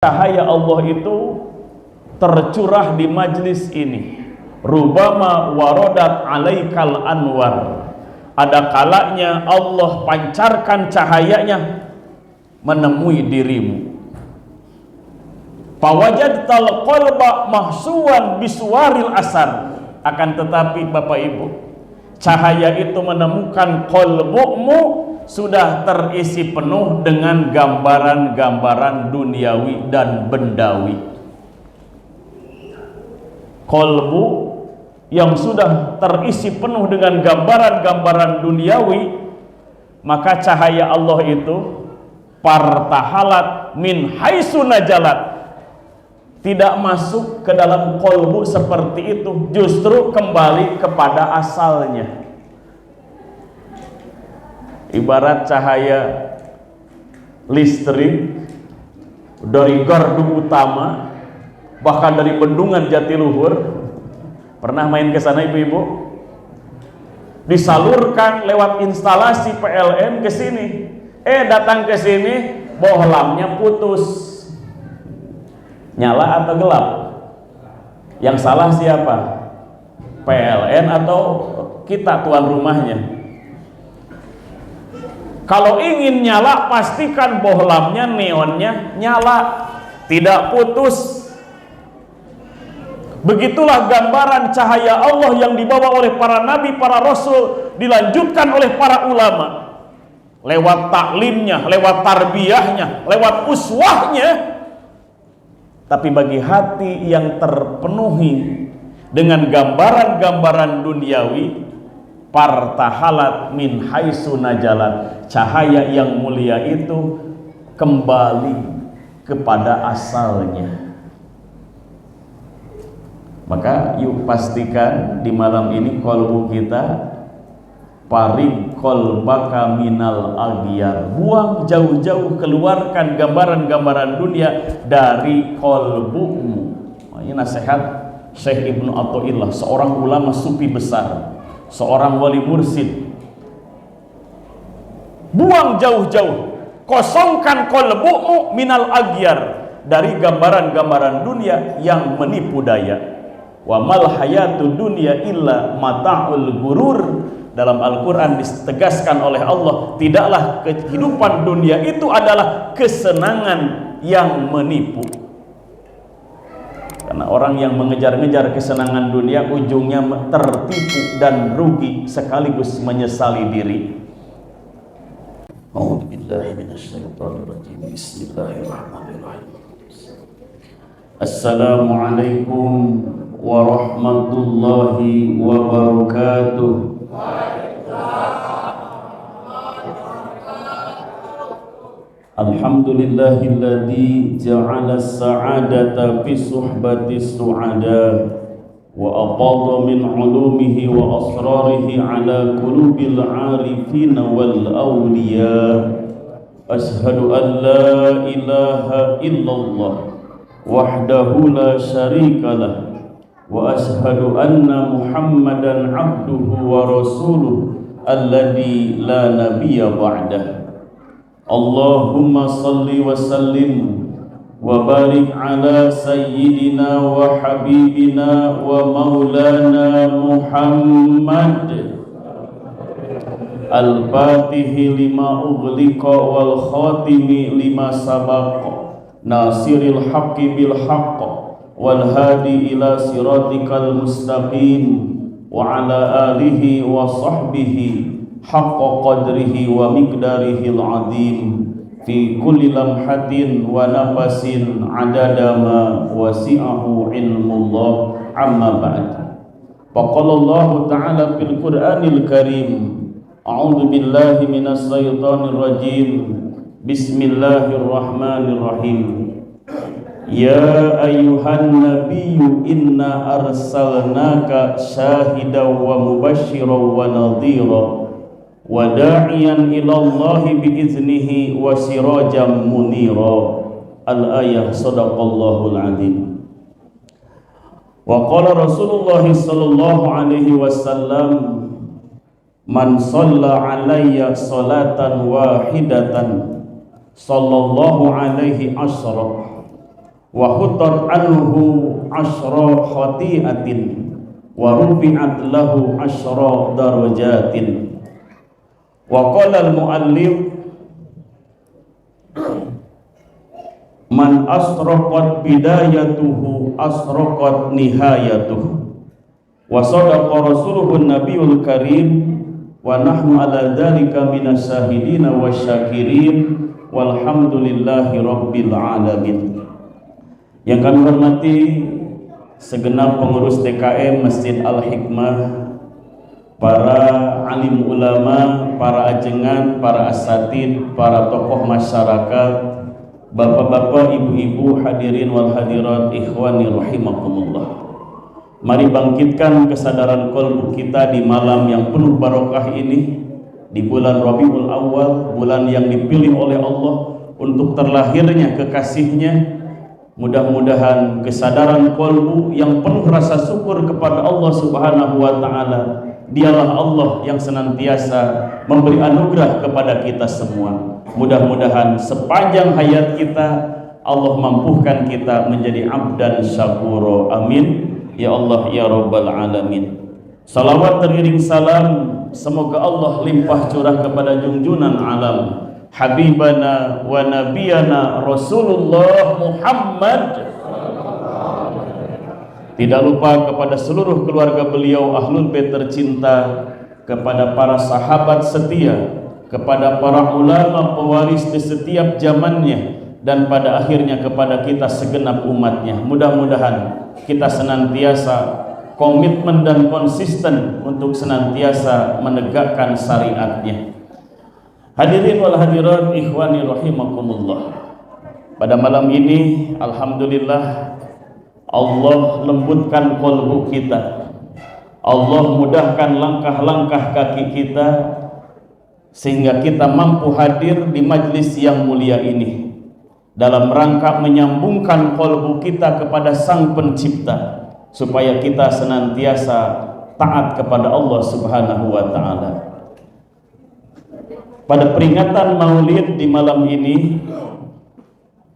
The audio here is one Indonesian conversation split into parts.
Cahaya Allah itu tercurah di majlis ini. Rubama warodat alaikal anwar. Ada kalanya Allah pancarkan cahayanya menemui dirimu. Fawajadtal qalba mahsuwan biswaril asar. Akan tetapi Bapak Ibu, cahaya itu menemukan qalbumu sudah terisi penuh dengan gambaran-gambaran duniawi dan bendawi. Qalbu yang sudah terisi penuh dengan gambaran-gambaran duniawi, maka cahaya Allah itu partahalat min haitsu najalat, tidak masuk ke dalam qalbu seperti itu, justru kembali kepada asalnya. Ibarat cahaya listrik dari gardu utama, bahkan dari bendungan Jatiluhur. Pernah main ke sana ibu-ibu? Disalurkan lewat instalasi PLN ke sini. Datang ke sini, bohlamnya putus. Nyala atau gelap? Yang salah siapa? PLN atau kita tuan rumahnya? Kalau ingin nyala, pastikan bohlamnya, neonnya nyala, tidak putus. Begitulah gambaran cahaya Allah yang dibawa oleh para nabi, para rasul, dilanjutkan oleh para ulama. Lewat taklimnya, lewat tarbiyahnya, lewat uswahnya. Tapi bagi hati yang terpenuhi dengan gambaran-gambaran duniawi, partahalat min haitsu najalat, cahaya yang mulia itu kembali kepada asalnya. Maka yuk pastikan di malam ini qalbu kita paring qalbaka minal aghyar, buang jauh-jauh, keluarkan gambaran-gambaran dunia dari qalbumu. Ini nasihat Syekh Ibnu Athaillah, seorang ulama sufi besar, seorang wali mursyid. Buang jauh-jauh, kosongkan qalbumu minal aghyar, dari gambaran-gambaran dunia yang menipu daya. Wa mal hayatud dunya illa mata'ul gurur. Dalam Al-Quran ditegaskan oleh Allah, tidaklah kehidupan dunia itu adalah kesenangan yang menipu. Karena orang yang mengejar-ngejar kesenangan dunia, ujungnya tertipu dan rugi sekaligus menyesali diri. Bismillahirrahmanirrahim. Assalamualaikum warahmatullahi wabarakatuh. Alhamdulillahilladzi ja'ala as-sa'adata fi suhbati as-su'ada wa aqadha min 'ulumihi wa asrarihi 'ala qulubil 'arifin wal awliya. Ashhadu an la ilaha illallah wahdahu la syarika lah, wa ashhadu anna Muhammadan abduhu wa rasuluh alladzi la nabiyya ba'dah. Allahumma salli wa sallim wa barik ala sayyidina wa habibina wa maulana Muhammad al-fatihi lima ughliqa wal khatimi lima sabaqa nasiril haqqi bil haqq wal hadi ila siratikal mustaqim wa ala alihi wa sahbihi haqqa qadrihi wa miqdarihil azim fi kulli lamhatin wa nafasin adada ma wasi'ahu ilmullah, amma ba'd. Faqala Allah ta'ala fil Qur'anil Karim, a'udzu billahi minas syaitonir rajim. Bismillahirrahmanirrahim. Ya ayyuhan nabiyyu inna arsalnaka syahidan wa mubasysyiran wa nadhira wa da'iyan ilallahi biiznihi wa sirajan munira. Al-ayah. Sadaqallahul azim. Wa qala Rasulullah sallallahu alaihi wasallam, man shalla alayya salatan wahidatan sallallahu alaihi asra wa hutat anhu asyra khati'atin wa rufi'at lahu asyra darajatin. Wa qala al-muallif man asraqat bidayatuhu asraqat nihayatuhu. Wa sadaqa rasuluhun nabiyul karim wa nahnu ala dzalika minas syahidin wasyakirin walhamdulillahi rabbil alamin. Yang kami hormati segenap pengurus TKM Masjid Al-Hikmah, para alim ulama, para ajengan, para asatid, para tokoh masyarakat, bapak-bapak, ibu-ibu, hadirin wal hadirat, ikhwani rahimakumullah. Mari bangkitkan kesadaran qalbu kita di malam yang penuh barokah ini, di bulan Rabiul Awal, bulan yang dipilih oleh Allah untuk terlahirnya kekasihnya. Mudah-mudahan kesadaran qalbu yang penuh rasa syukur kepada Allah Subhanahu wa ta'ala, dialah Allah yang senantiasa memberi anugerah kepada kita semua. Mudah-mudahan sepanjang hayat kita Allah mampukan kita menjadi abdan syakuro. Amin ya Allah ya Rabbal alamin. Salawat teriring salam semoga Allah limpah curah kepada junjunan alam, habibana wa nabiyana Rasulullah Muhammad. Tidak lupa kepada seluruh keluarga beliau ahlul bait tercinta, kepada para sahabat setia, kepada para ulama pewaris di setiap zamannya, dan pada akhirnya kepada kita segenap umatnya. Mudah-mudahan kita senantiasa komitmen dan konsisten untuk senantiasa menegakkan syariatnya. Hadirin wal hadirat, ikhwani rahimakumullah. Pada malam ini alhamdulillah Allah lembutkan qalbu kita, Allah mudahkan langkah-langkah kaki kita sehingga kita mampu hadir di majlis yang mulia ini dalam rangka menyambungkan qalbu kita kepada Sang Pencipta supaya kita senantiasa taat kepada Allah Subhanahu wa ta'ala. Pada peringatan Maulid di malam ini,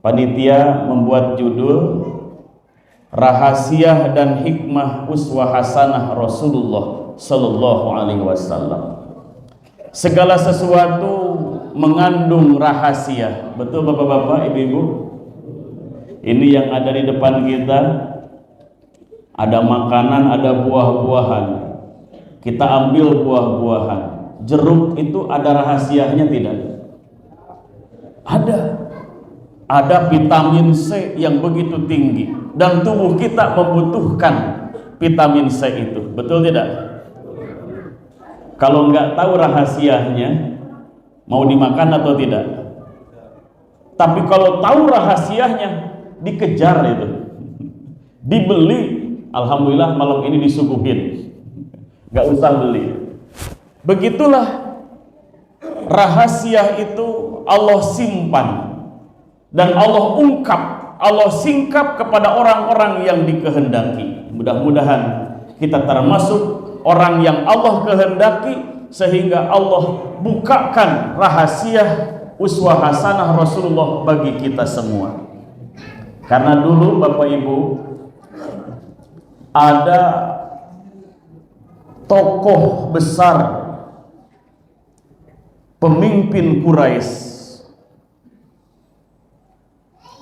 panitia membuat judul Rahasia dan Hikmah Uswah Hasanah Rasulullah Sallallahu Alaihi Wasallam. Segala sesuatu mengandung rahasia. Betul bapak-bapak, ibu-ibu? Ini yang ada di depan kita, ada makanan, ada buah-buahan. Kita ambil buah-buahan. Jeruk itu ada rahasianya tidak? Ada. Ada vitamin C yang begitu tinggi dan tubuh kita membutuhkan vitamin C itu. Betul tidak? Kalau nggak tahu rahasianya, mau dimakan atau tidak? Tapi kalau tahu rahasianya, dikejar itu, dibeli. Alhamdulillah malam ini disuguhin, nggak usah beli. Begitulah rahasia itu Allah simpan dan Allah ungkap, Allah singkap kepada orang-orang yang dikehendaki. Mudah-mudahan kita termasuk orang yang Allah kehendaki sehingga Allah bukakan rahasia uswah hasanah Rasulullah bagi kita semua. Karena dulu Bapak Ibu ada tokoh besar, pemimpin Quraisy,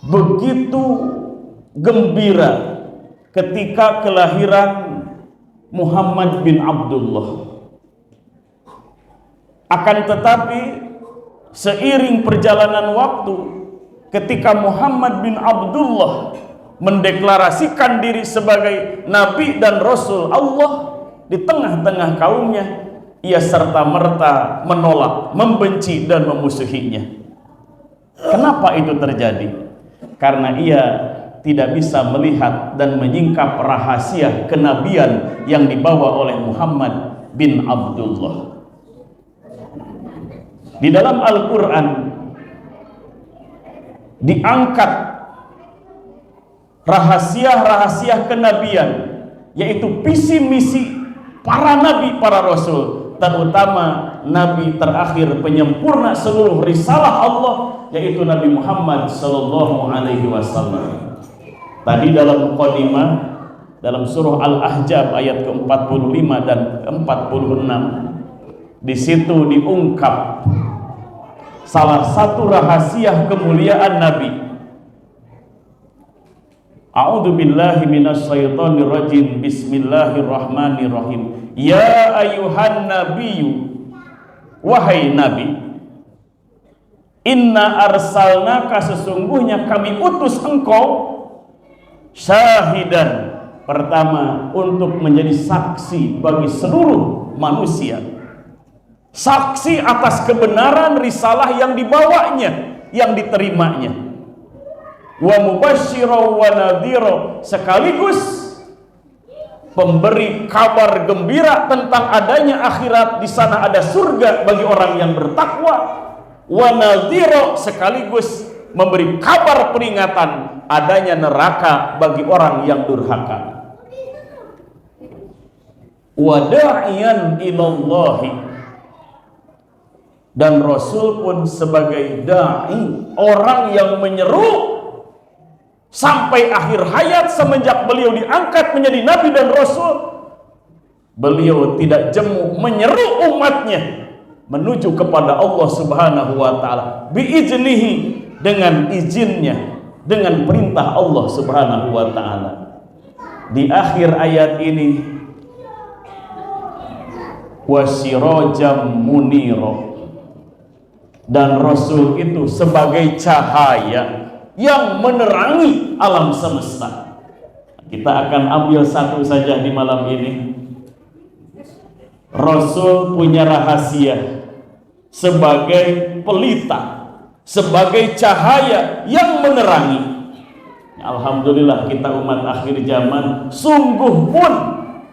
begitu gembira ketika kelahiran Muhammad bin Abdullah. Akan tetapi seiring perjalanan waktu, ketika Muhammad bin Abdullah mendeklarasikan diri sebagai Nabi dan Rasul Allah di tengah-tengah kaumnya, ia serta-merta menolak, membenci dan memusuhinya. Kenapa itu terjadi? Karena ia tidak bisa melihat dan menyingkap rahasia kenabian yang dibawa oleh Muhammad bin Abdullah. Di dalam Al-Quran diangkat rahasia-rahasia kenabian, yaitu visi misi para nabi, para rasul, terutama nabi terakhir penyempurna seluruh risalah Allah, yaitu Nabi Muhammad sallallahu alaihi wasallam. Tadi dalam muqaddimah dalam surah Al-Ahzab ayat ke-45 dan ke-46, di situ diungkap salah satu rahasia kemuliaan Nabi. A'udzu billahi minasyaitonir rajim. Bismillahirrahmanirrahim. Ya ayuhan nabiyyu, wahai nabi, inna arsalnaka, sesungguhnya kami utus engkau, syahidan, pertama untuk menjadi saksi bagi seluruh manusia, saksi atas kebenaran risalah yang dibawanya, yang diterimanya, wa mubasysyiran wa nadhira, sekaligus pemberi kabar gembira tentang adanya akhirat, di sana ada surga bagi orang yang bertakwa, wa nadhira, sekaligus memberi kabar peringatan adanya neraka bagi orang yang durhaka, wa da'iyan ilallahi, dan Rasul pun sebagai da'i, orang yang menyeru sampai akhir hayat. Semenjak beliau diangkat menjadi nabi dan rasul, beliau tidak jemu menyeru umatnya menuju kepada Allah Subhanahu wa taala biiznihi, dengan izinnya, dengan perintah Allah Subhanahu wa taala. Di akhir ayat ini, wasirajam munira, dan Rasul itu sebagai cahaya yang menerangi alam semesta. Kita akan ambil satu saja di malam ini. Rasul punya rahasia sebagai pelita, sebagai cahaya yang menerangi. Alhamdulillah kita umat akhir zaman sungguh pun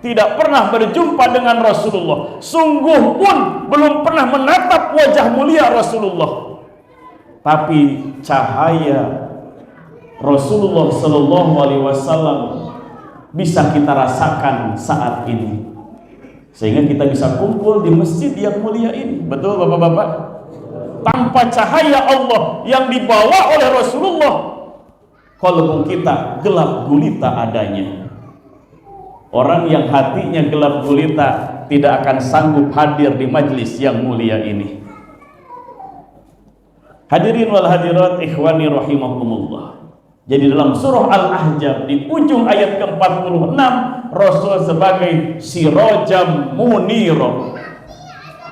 tidak pernah berjumpa dengan Rasulullah, sungguh pun belum pernah menatap wajah mulia Rasulullah, tapi cahaya Rasulullah Shallallahu Alaihi Wasallam bisa kita rasakan saat ini, sehingga kita bisa kumpul di masjid yang mulia ini. Betul bapak-bapak? Tanpa cahaya Allah yang dibawa oleh Rasulullah, qalbu kita gelap gulita adanya. Orang yang hatinya gelap gulita tidak akan sanggup hadir di majlis yang mulia ini. Hadirin wal hadirat ikhwani rahimakumullah. Jadi dalam surah Al-Ahzab di ujung ayat ke-46, Rasul sebagai sirajam munira,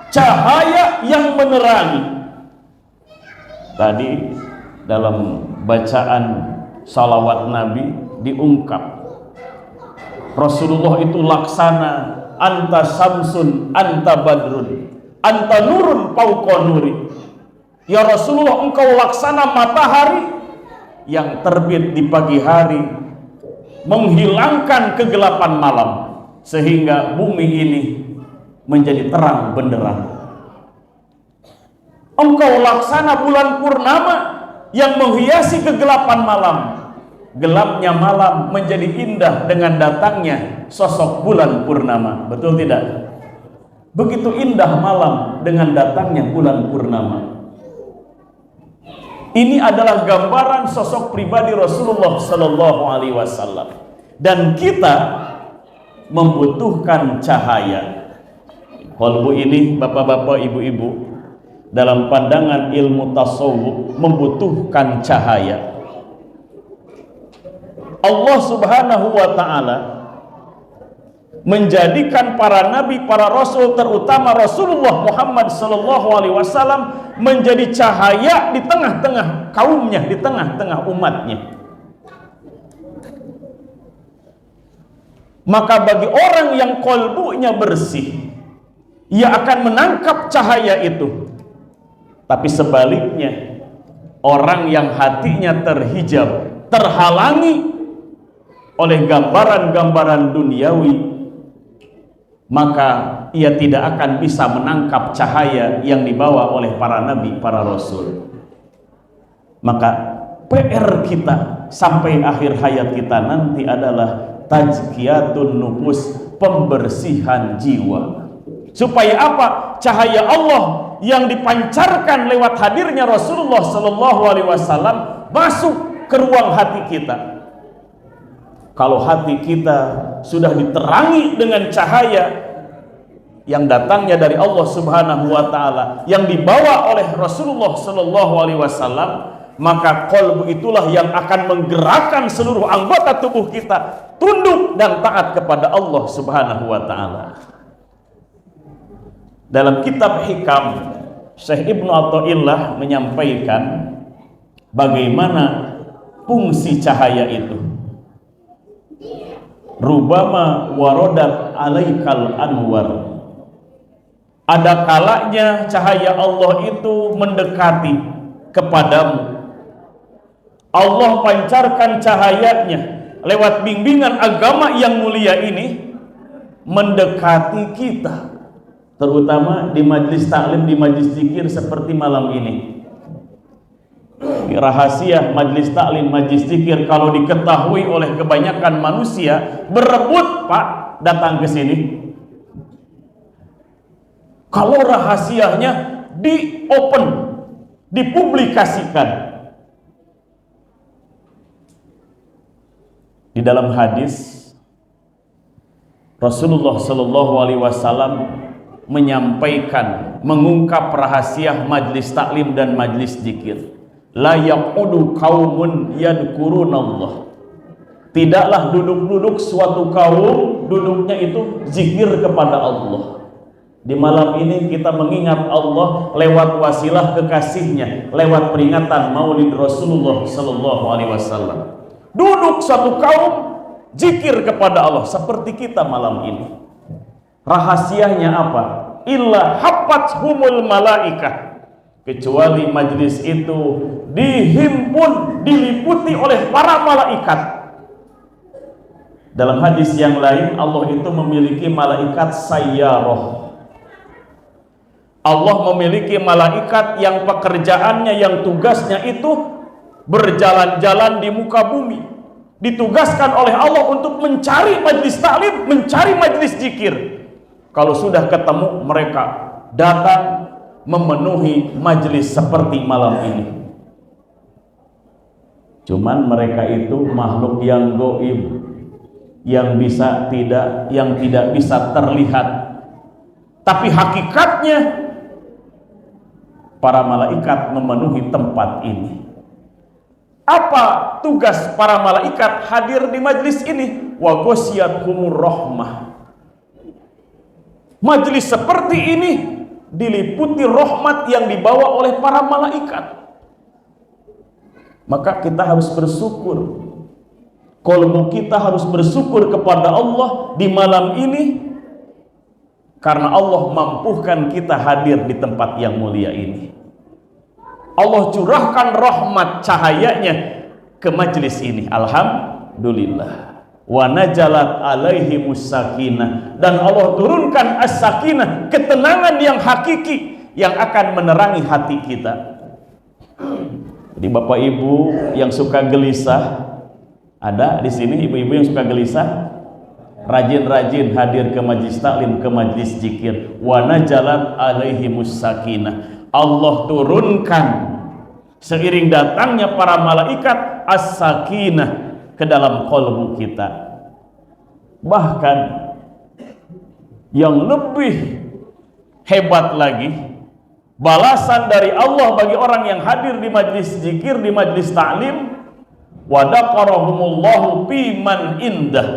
cahaya yang menerangi. Tadi dalam bacaan salawat Nabi diungkap, Rasulullah itu laksana, anta samsun, anta badrun, anta nurun fauqa nuri. Ya Rasulullah, engkau laksana matahari yang terbit di pagi hari, menghilangkan kegelapan malam, sehingga bumi ini menjadi terang benderang. Engkau laksana bulan purnama yang menghiasi kegelapan malam, gelapnya malam menjadi indah dengan datangnya sosok bulan purnama. Betul tidak? Begitu indah malam dengan datangnya bulan purnama. Ini adalah gambaran sosok pribadi Rasulullah Sallallahu Alaihi Wasallam, dan kita membutuhkan cahaya. Qalbu ini, bapak-bapak, ibu-ibu, dalam pandangan ilmu tasawuf membutuhkan cahaya. Allah Subhanahu wa taala menjadikan para nabi, para rasul, terutama Rasulullah Muhammad sallallahu alaihi wasallam menjadi cahaya di tengah-tengah kaumnya, di tengah-tengah umatnya. Maka bagi orang yang qalbunya bersih, ia akan menangkap cahaya itu. Tapi sebaliknya, orang yang hatinya terhijab, terhalangi oleh gambaran-gambaran duniawi, maka ia tidak akan bisa menangkap cahaya yang dibawa oleh para nabi, para rasul. Maka PR kita sampai akhir hayat kita nanti adalah tazkiyatun nufus, pembersihan jiwa. Supaya apa? Cahaya Allah yang dipancarkan lewat hadirnya Rasulullah Sallallahu Alaihi Wasallam masuk ke ruang hati kita. Kalau hati kita sudah diterangi dengan cahaya yang datangnya dari Allah Subhanahu wa taala, yang dibawa oleh Rasulullah sallallahu alaihi wasallam, maka qalbu itulah yang akan menggerakkan seluruh anggota tubuh kita tunduk dan taat kepada Allah Subhanahu wa taala. Dalam kitab Hikam, Syekh Ibnu Athaillah menyampaikan bagaimana fungsi cahaya itu. Rubama warodat alaikal anwar. Ada kalanya cahaya Allah itu mendekati kepadamu. Allah pancarkan cahayanya lewat bimbingan agama yang mulia ini mendekati kita, terutama di majlis taklim, di majlis zikir seperti malam ini. Rahasia majlis taklim, majlis zikir kalau diketahui oleh kebanyakan manusia, berebut Pak datang ke sini. Kalau rahasianya di open, dipublikasikan. Di dalam hadis Rasulullah Shallallahu Alaihi Wasallam menyampaikan, mengungkap rahasia majlis taklim dan majlis zikir. La yaqudu qaumun yadhkurunallah. Tidaklah duduk-duduk suatu kaum duduknya itu zikir kepada Allah. Di malam ini kita mengingat Allah lewat wasilah kekasihnya, lewat peringatan Maulid Rasulullah Sallallahu Alaihi Wasallam. Duduk suatu kaum zikir kepada Allah seperti kita malam ini. Rahasianya apa? Illa hafathumul malaikah. Kecuali majlis itu dihimpun, diliputi oleh para malaikat. Dalam hadis yang lain, Allah itu memiliki malaikat sayyarah. Allah memiliki malaikat yang pekerjaannya, yang tugasnya itu berjalan-jalan di muka bumi, ditugaskan oleh Allah untuk mencari majlis taklim, mencari majlis zikir. Kalau sudah ketemu, mereka datang memenuhi majlis seperti malam ini. Cuman mereka itu makhluk yang gaib, yang tidak bisa terlihat. Tapi hakikatnya para malaikat memenuhi tempat ini. Apa tugas para malaikat hadir di majlis ini? Wa ghasyiyatuhumur rahmah. Majlis seperti ini diliputi rahmat yang dibawa oleh para malaikat. Maka kita harus bersyukur. Qalbu kita harus bersyukur kepada Allah di malam ini, karena Allah mampukan kita hadir di tempat yang mulia ini. Allah curahkan rahmat cahayanya ke majlis ini. Alhamdulillah. Wa najalat alaihimus sakinah, dan Allah turunkan as-sakinah, ketenangan yang hakiki yang akan menerangi hati kita. Jadi Bapak Ibu yang suka gelisah, ada di sini ibu-ibu yang suka gelisah, rajin-rajin hadir ke majlis taklim, ke majlis zikir. Wa najalat alaihimus sakinah. Allah turunkan seiring datangnya para malaikat as-sakinah ke dalam qalbu kita. Bahkan yang lebih hebat lagi, balasan dari Allah bagi orang yang hadir di majlis zikir, di majlis ta'lim, wa daqarahumullahu fiman indah,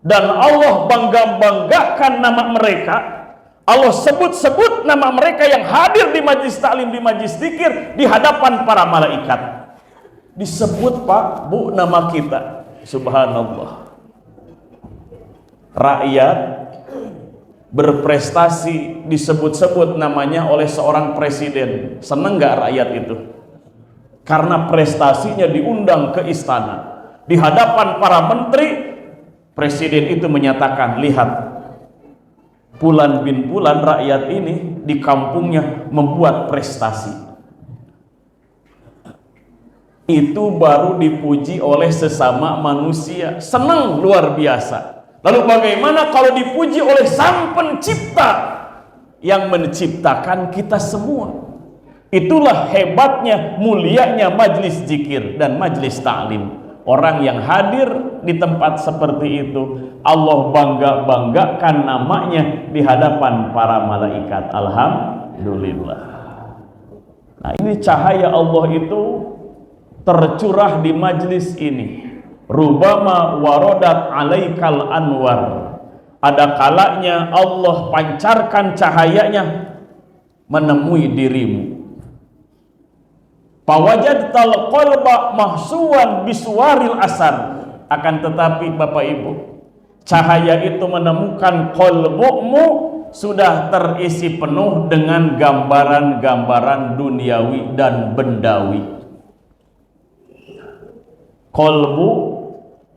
dan Allah bangga-banggakan nama mereka. Allah sebut-sebut nama mereka yang hadir di majlis ta'lim, di majlis zikir, di hadapan para malaikat. Disebut Pak, Bu, nama kita. Subhanallah. Rakyat berprestasi disebut-sebut namanya oleh seorang presiden. Seneng gak rakyat itu? Karena prestasinya diundang ke istana. Di hadapan para menteri, presiden itu menyatakan, lihat, Fulan bin Fulan rakyat ini di kampungnya membuat prestasi. Itu baru dipuji oleh sesama manusia, senang luar biasa. Lalu bagaimana kalau dipuji oleh Sang Pencipta yang menciptakan kita semua? Itulah hebatnya, mulianya majlis zikir dan majlis ta'lim. orang yang hadir di tempat seperti itu, Allah bangga-banggakan namanya di hadapan para malaikat. Alhamdulillah. Nah, ini cahaya Allah itu tercurah di majlis ini. Rubama warodat alaikal anwar. Ada kalanya Allah pancarkan cahayanya menemui dirimu. Fawajadtal qalba mahsuwan biswaril asar. Akan tetapi Bapak Ibu, cahaya itu menemukan qalbumu sudah terisi penuh dengan gambaran-gambaran duniawi dan bendawi. Qalbu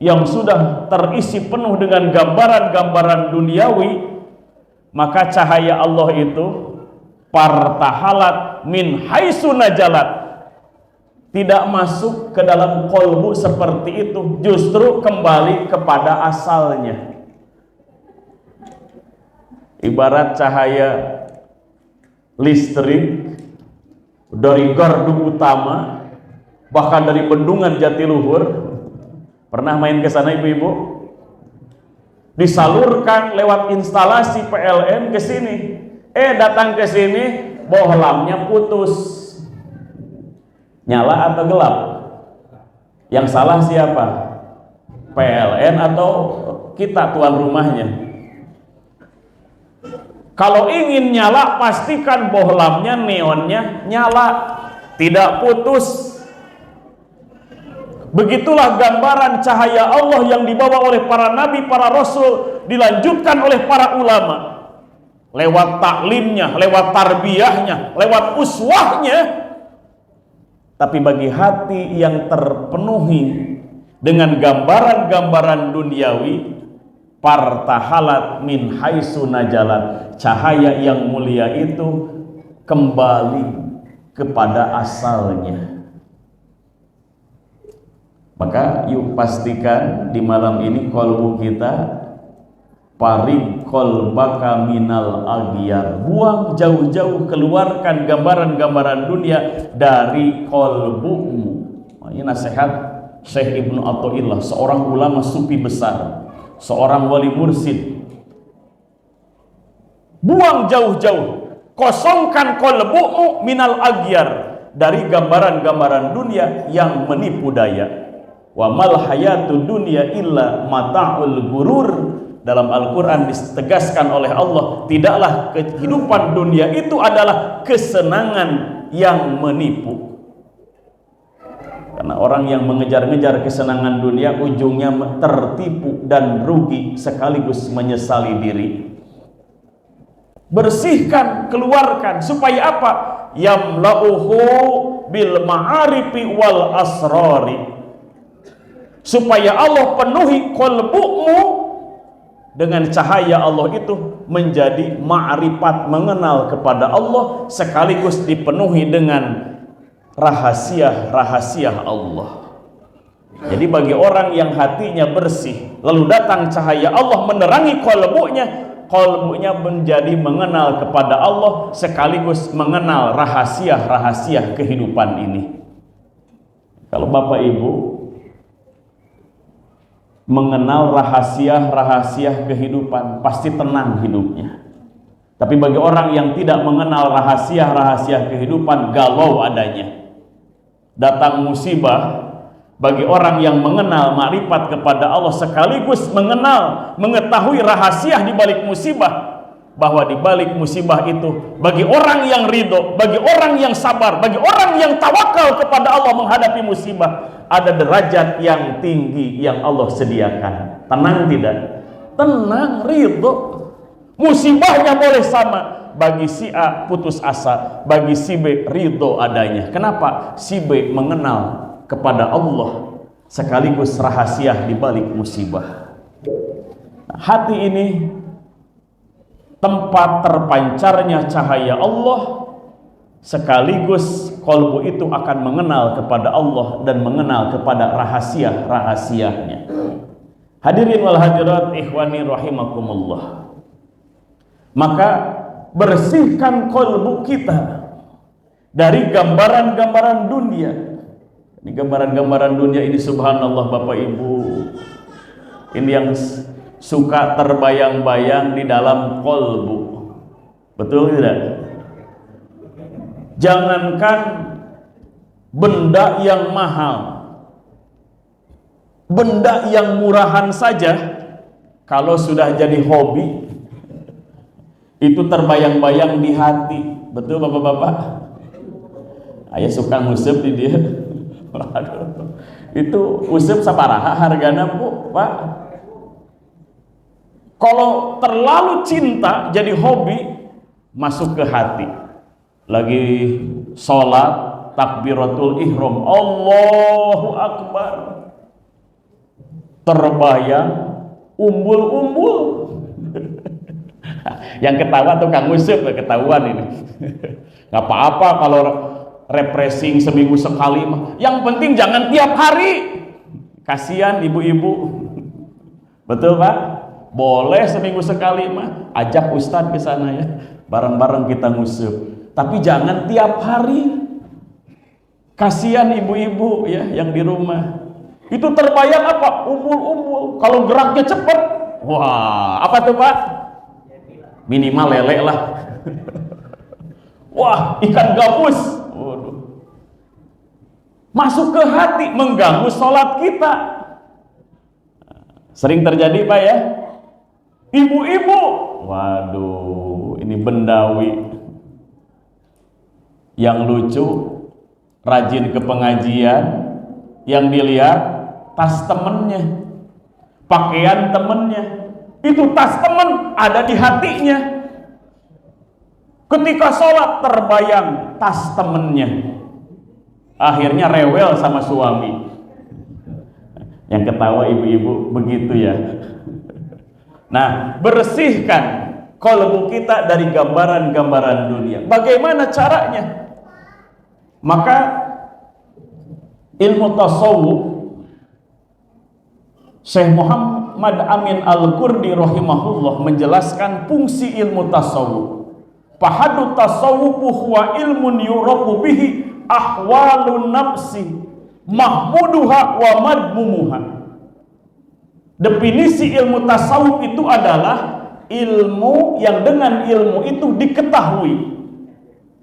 yang sudah terisi penuh dengan gambaran-gambaran duniawi, maka cahaya Allah itu partahalat min haitsu najalat, tidak masuk ke dalam qalbu seperti itu, justru kembali kepada asalnya. Ibarat cahaya listrik dari gardu utama, bahkan dari bendungan Jatiluhur. Pernah main ke sana ibu-ibu? Disalurkan lewat instalasi PLN ke sini. Datang ke sini, bohlamnya putus. Nyala atau gelap? Yang salah siapa? PLN atau kita tuan rumahnya? Kalau ingin nyala, pastikan bohlamnya, neonnya nyala, tidak putus. Begitulah gambaran cahaya Allah yang dibawa oleh para nabi, para rasul, dilanjutkan oleh para ulama lewat taklimnya, lewat tarbiyahnya, lewat uswahnya. Tapi bagi hati yang terpenuhi dengan gambaran-gambaran duniawi, partahalat min haitsu najalat, cahaya yang mulia itu kembali kepada asalnya. Maka yuk pastikan di malam ini kolbu kita parig kolbaka minal aghyar, buang jauh-jauh, keluarkan gambaran-gambaran dunia dari kolbumu. Ini nasihat Syekh Ibnu Athaillah, seorang ulama sufi besar, seorang wali mursyid. Buang jauh-jauh, kosongkan kolbumu minal aghyar, dari gambaran-gambaran dunia yang menipu daya. Wa mal hayatud dunya illa mata'ul gurur. Dalam Al-Quran ditegaskan oleh Allah, tidaklah kehidupan dunia itu adalah kesenangan yang menipu. Karena orang yang mengejar-ngejar kesenangan dunia, ujungnya tertipu dan rugi sekaligus menyesali diri. Bersihkan, keluarkan, supaya apa? Yamla'uhu bil ma'arifi wal asrari, supaya Allah penuhi qalbumu dengan cahaya Allah itu menjadi ma'rifat, mengenal kepada Allah, sekaligus dipenuhi dengan rahasia-rahasia Allah. Jadi bagi orang yang hatinya bersih, lalu datang cahaya Allah menerangi qalbunya menjadi mengenal kepada Allah, sekaligus mengenal rahasia-rahasia kehidupan ini. Kalau Bapak Ibu mengenal rahasia-rahasia kehidupan, pasti tenang hidupnya. Tapi bagi orang yang tidak mengenal rahasia-rahasia kehidupan, galau adanya. Datang musibah, bagi orang yang mengenal makrifat kepada Allah, sekaligus mengetahui rahasia di balik musibah, bahwa di balik musibah itu, bagi orang yang ridho, bagi orang yang sabar, bagi orang yang tawakal kepada Allah menghadapi musibah, ada derajat yang tinggi yang Allah sediakan. Tenang tidak? Tenang, ridho. Musibahnya boleh sama, bagi si A putus asa, bagi si B ridho adanya. Kenapa? Si B mengenal kepada Allah, sekaligus rahasia di balik musibah. Hati ini tempat terpancarnya cahaya Allah, sekaligus kolbu itu akan mengenal kepada Allah dan mengenal kepada rahasia-rahasianya. Hadirin wal hadirat ikhwani rahimakumullah. Maka bersihkan kolbu kita dari gambaran-gambaran dunia. Ini gambaran-gambaran dunia ini subhanallah Bapak Ibu. Ini yang suka terbayang-bayang di dalam kolbu. Betul tidak? Jangankan benda yang mahal, benda yang murahan saja, kalau sudah jadi hobi, itu terbayang-bayang di hati. Betul Bapak-bapak? Ayah suka ngusep di dia. Waduh, itu usep sabaraha hargana Bu, Pak. Kalau terlalu cinta jadi hobi, masuk ke hati. Lagi sholat, takbiratul ihram, Allahu Akbar, terbayang umbul-umbul. Yang ketawa tuh Kang Usep, ketahuan ini. Gak apa-apa kalau refreshing seminggu sekali, yang penting jangan tiap hari. Kasihan ibu-ibu. Betul Pak? Boleh seminggu sekali mah, ajak Ustadz ke sana ya, bareng-bareng kita ngusep. Tapi jangan tiap hari. Kasihan ibu-ibu ya yang di rumah. Itu terbayang apa? Umbul-umbul. Kalau geraknya cepat, wah, apa tuh Pak? Minimal lele lah. Wah, ikan gabus. Waduh. Masuk ke hati, mengganggu sholat kita. Sering terjadi Pak ya. Ibu-ibu, waduh, ini bendawi yang lucu, rajin ke pengajian, yang dilihat tas temennya, pakaian temennya, itu tas temen ada di hatinya. Ketika sholat terbayang tas temennya, akhirnya rewel sama suami. Yang ketawa ibu-ibu begitu ya. Nah, bersihkan qalbu kita dari gambaran-gambaran dunia. Bagaimana caranya? Maka ilmu tasawuf, Syekh Muhammad Amin Al-Qurdi rahimahullah menjelaskan fungsi ilmu tasawuf. Fahadu tasawufu huwa ilmun yuraku bihi ahwalun nafsi mahmuduha wa madmumuha. Definisi ilmu tasawuf itu adalah ilmu yang dengan ilmu itu diketahui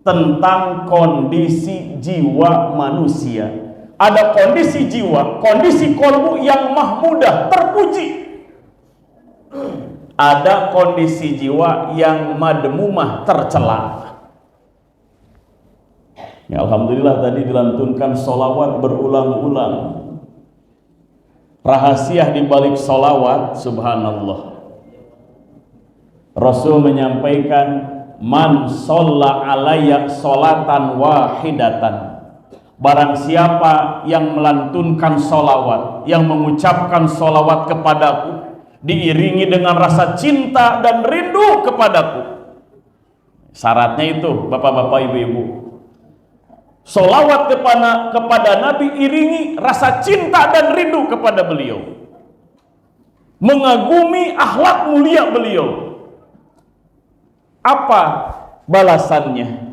tentang kondisi jiwa manusia. Ada kondisi jiwa, kondisi kolbu yang mahmudah, terpuji. Ada kondisi jiwa yang madmumah, tercela. Ya, alhamdulillah tadi dilantunkan sholawat berulang-ulang. Rahasia di balik sholawat, subhanallah. Rasul menyampaikan, man sholla alayya sholatan wahidatan. Barang siapa yang melantunkan sholawat, yang mengucapkan sholawat kepadaku, diiringi dengan rasa cinta dan rindu kepadaku. Syaratnya itu, bapak-bapak, ibu-ibu. Sholawat kepada Nabi iringi rasa cinta dan rindu kepada beliau, mengagumi akhlak mulia beliau. Apa balasannya?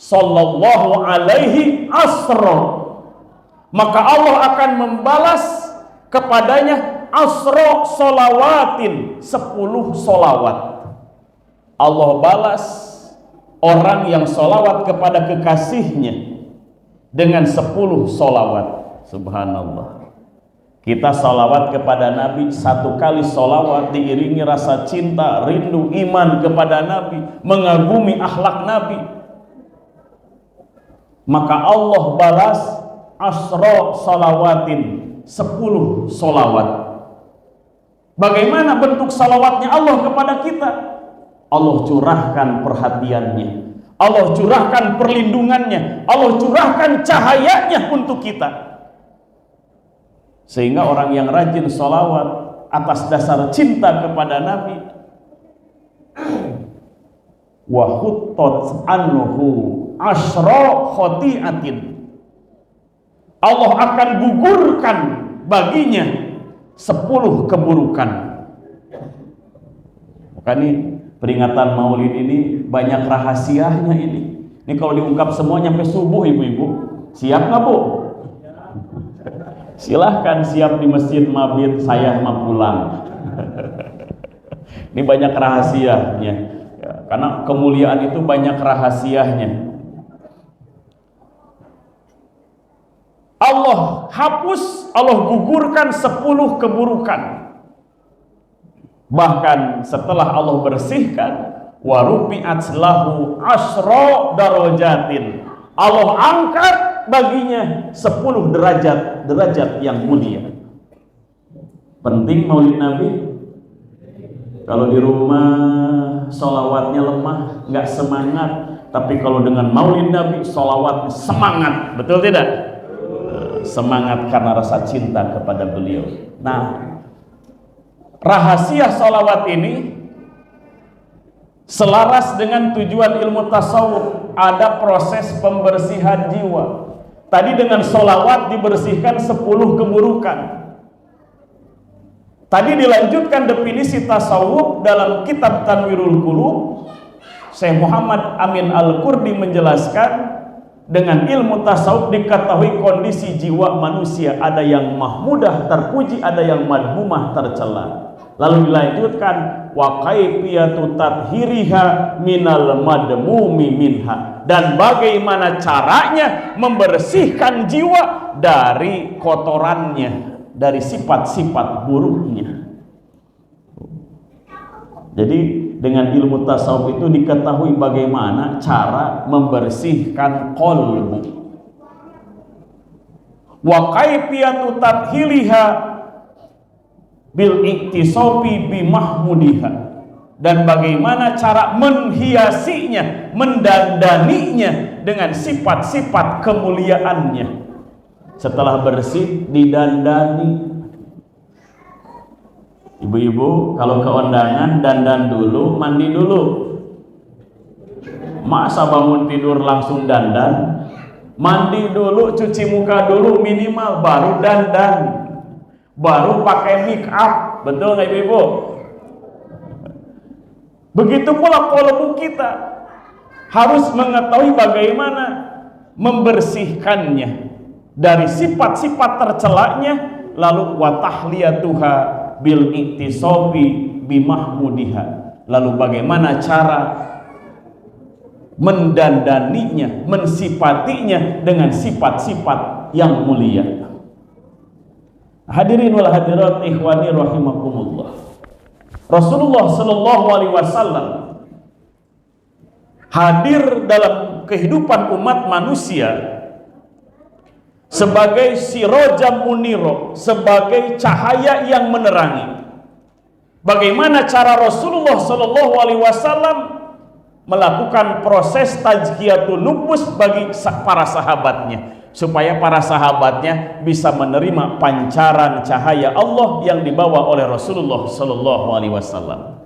Sallallahu alaihi asra. Maka Allah akan membalas kepadanya asra solawatin, 10 solawat. Allah balas orang yang solawat kepada kekasihnya dengan 10 solawat. Subhanallah. Kita solawat kepada Nabi, 1 kali solawat diiringi rasa cinta, rindu, iman kepada Nabi, mengagumi akhlak Nabi, maka Allah balas asra salawatin, 10 solawat. Bagaimana bentuk salawatnya Allah kepada kita? Allah curahkan perhatiannya, Allah curahkan perlindungannya, Allah curahkan cahayanya untuk kita. Sehingga orang yang rajin sholawat atas dasar cinta kepada Nabi, wa huttat anhu asyra khotiatin, Allah akan gugurkan baginya 10 keburukan. Maka ini peringatan Maulid ini banyak rahasianya ini. Ini kalau diungkap semuanya sampai subuh ibu-ibu. Siap nggak Bu? Silahkan siap di masjid mabit, saya mah pulang. Ini banyak rahasianya, ya, karena kemuliaan itu banyak rahasianya. Allah hapus, Allah gugurkan 10 keburukan. Bahkan setelah Allah bersihkan, wa rufi'at lahu asyra darajatin, Allah angkat baginya 10 derajat yang mulia. Penting maulid Nabi. Kalau di rumah sholawatnya lemah, nggak semangat. Tapi kalau dengan maulid Nabi, sholawatnya semangat. Betul tidak? Semangat karena rasa cinta kepada beliau. Nah, rahasia sholawat ini selaras dengan tujuan ilmu tasawuf. Ada proses pembersihan jiwa. Tadi dengan sholawat dibersihkan 10 keburukan. Tadi dilanjutkan definisi tasawuf dalam kitab Tanwirul Qulub. Syekh Muhammad Amin Al-Qurdi menjelaskan, dengan ilmu tasawuf diketahui kondisi jiwa manusia, ada yang mahmudah terpuji, ada yang madmumah tercela. Lalu dilanjutkan, wa kaifiyatu tathhiriha minal madmumi minha, dan bagaimana caranya membersihkan jiwa dari kotorannya, dari sifat-sifat buruknya. Jadi dengan ilmu tasawuf itu diketahui bagaimana cara membersihkan qalbu. Wa kaifiyatu tathhiliha bil iktisabi bi mahmudiha, dan bagaimana cara menghiasinya, mendandaninya dengan sifat-sifat kemuliaannya. Setelah bersih didandani. Ibu-ibu kalau ke undangan dandan dulu, mandi dulu. Masa bangun tidur langsung dandan? Mandi dulu, cuci muka dulu minimal, baru dandan, baru pakai make up. Betul nggak ibu-ibu? Begitu pula qalbu kita harus mengetahui bagaimana membersihkannya dari sifat-sifat tercelanya, lalu wa tahliyatuha bil iktisabi bi mahmudiha, lalu bagaimana cara mendandaninya, mensifatinya dengan sifat-sifat yang mulia. Hadirin wal hadirat ikhwani rahimakumullah, Rasulullah sallallahu alaihi wasallam hadir dalam kehidupan umat manusia sebagai sirajam muniro, sebagai cahaya yang menerangi. Bagaimana cara Rasulullah sallallahu alaihi wasallam melakukan proses tazkiyatun nufus bagi para sahabatnya, supaya para sahabatnya bisa menerima pancaran cahaya Allah yang dibawa oleh Rasulullah sallallahu alaihi wasallam.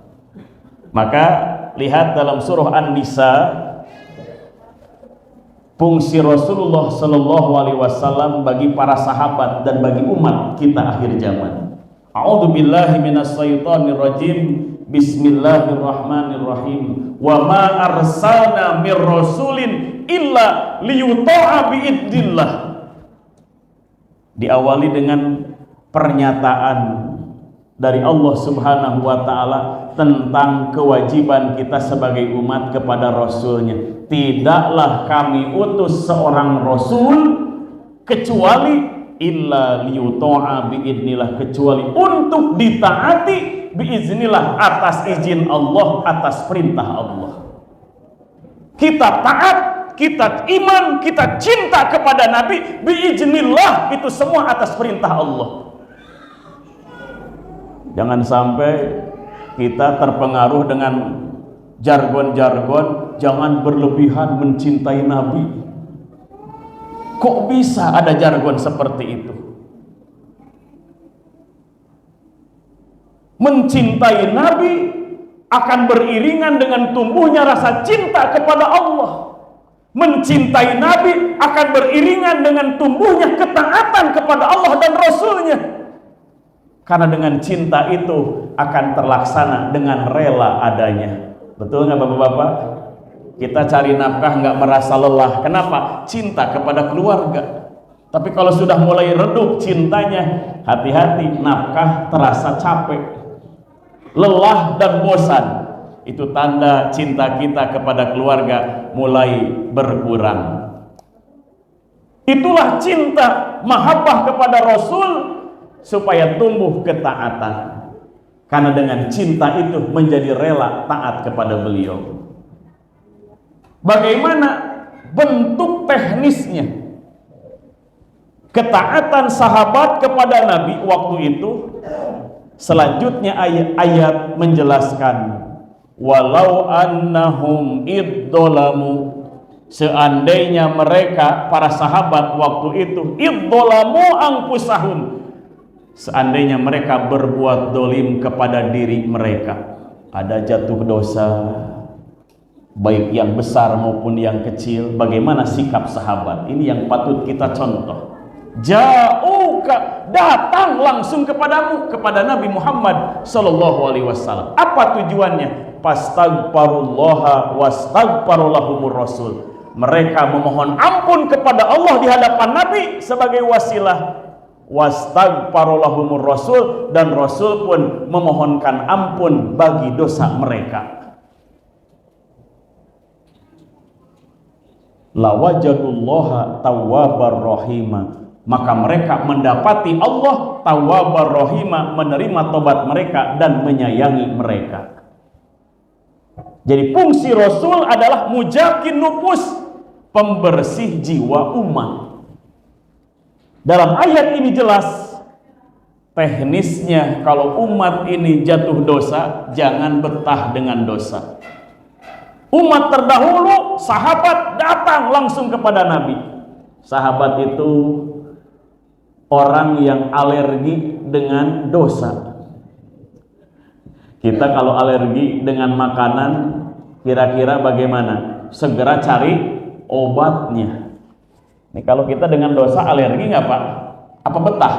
Maka lihat dalam surah An-Nisa, fungsi Rasulullah sallallahu alaihi wasallam bagi para sahabat dan bagi umat kita akhir zaman. A'udzu billahi minasyaitonir rajim. Bismillahirrahmanirrahim. Wa ma arsalna mir rasulin illa liyuta'a biidznillah. Diawali dengan pernyataan dari Allah Subhanahu wa taala tentang kewajiban kita sebagai umat kepada rasulnya. Tidaklah kami utus seorang rasul kecuali illa liyuta'a biidznillah, kecuali untuk ditaati biiznillah, atas izin Allah, atas perintah Allah. Kita taat, kita iman, kita cinta kepada Nabi biiznillah, itu semua atas perintah Allah. Jangan sampai kita terpengaruh dengan jargon-jargon, jangan berlebihan mencintai Nabi. Kok bisa ada jargon seperti itu? Mencintai Nabi akan beriringan dengan tumbuhnya rasa cinta kepada Allah. Mencintai Nabi akan beriringan dengan tumbuhnya ketaatan kepada Allah dan Rasulnya. Karena dengan cinta itu akan terlaksana dengan rela adanya. Betul nggak bapak-bapak? Kita cari nafkah nggak merasa lelah. Kenapa? Cinta kepada keluarga. Tapi kalau sudah mulai redup cintanya, hati-hati, nafkah terasa capek, lelah dan bosan. Itu tanda cinta kita kepada keluarga mulai berkurang. Itulah cinta, mahabbah kepada Rasul, supaya tumbuh ketaatan. Karena dengan cinta itu menjadi rela taat kepada beliau. Bagaimana bentuk teknisnya ketaatan sahabat kepada Nabi waktu itu? Selanjutnya ayat menjelaskan, walau annahum iddolamu, seandainya mereka para sahabat waktu itu iddolamu angkusahum, seandainya mereka berbuat dolim kepada diri mereka, ada jatuh dosa baik yang besar maupun yang kecil, bagaimana sikap sahabat? Ini yang patut kita contoh. Ja'uka, datang langsung kepadamu, kepada Nabi Muhammad sallallahu alaihi wasallam. Apa tujuannya? Fastaghfirullaha wastaghfarulahumur rasul. Mereka memohon ampun kepada Allah di hadapan Nabi sebagai wasilah. Wastaghfarulahumur rasul, dan Rasul pun memohonkan ampun bagi dosa mereka. Lawajadullaha tawwabar rahimah, maka mereka mendapati Allah tawwabar rahimah, menerima tobat mereka dan menyayangi mereka. Jadi fungsi Rasul adalah mujakin nufus, pembersih jiwa umat. Dalam ayat ini jelas teknisnya, kalau umat ini jatuh dosa, jangan betah dengan dosa. Umat terdahulu, sahabat datang langsung kepada Nabi. Sahabat itu orang yang alergi dengan dosa. Kita kalau alergi dengan makanan, kira-kira bagaimana? Segera cari obatnya. Ini kalau kita dengan dosa alergi nggak Pak? Apa betah?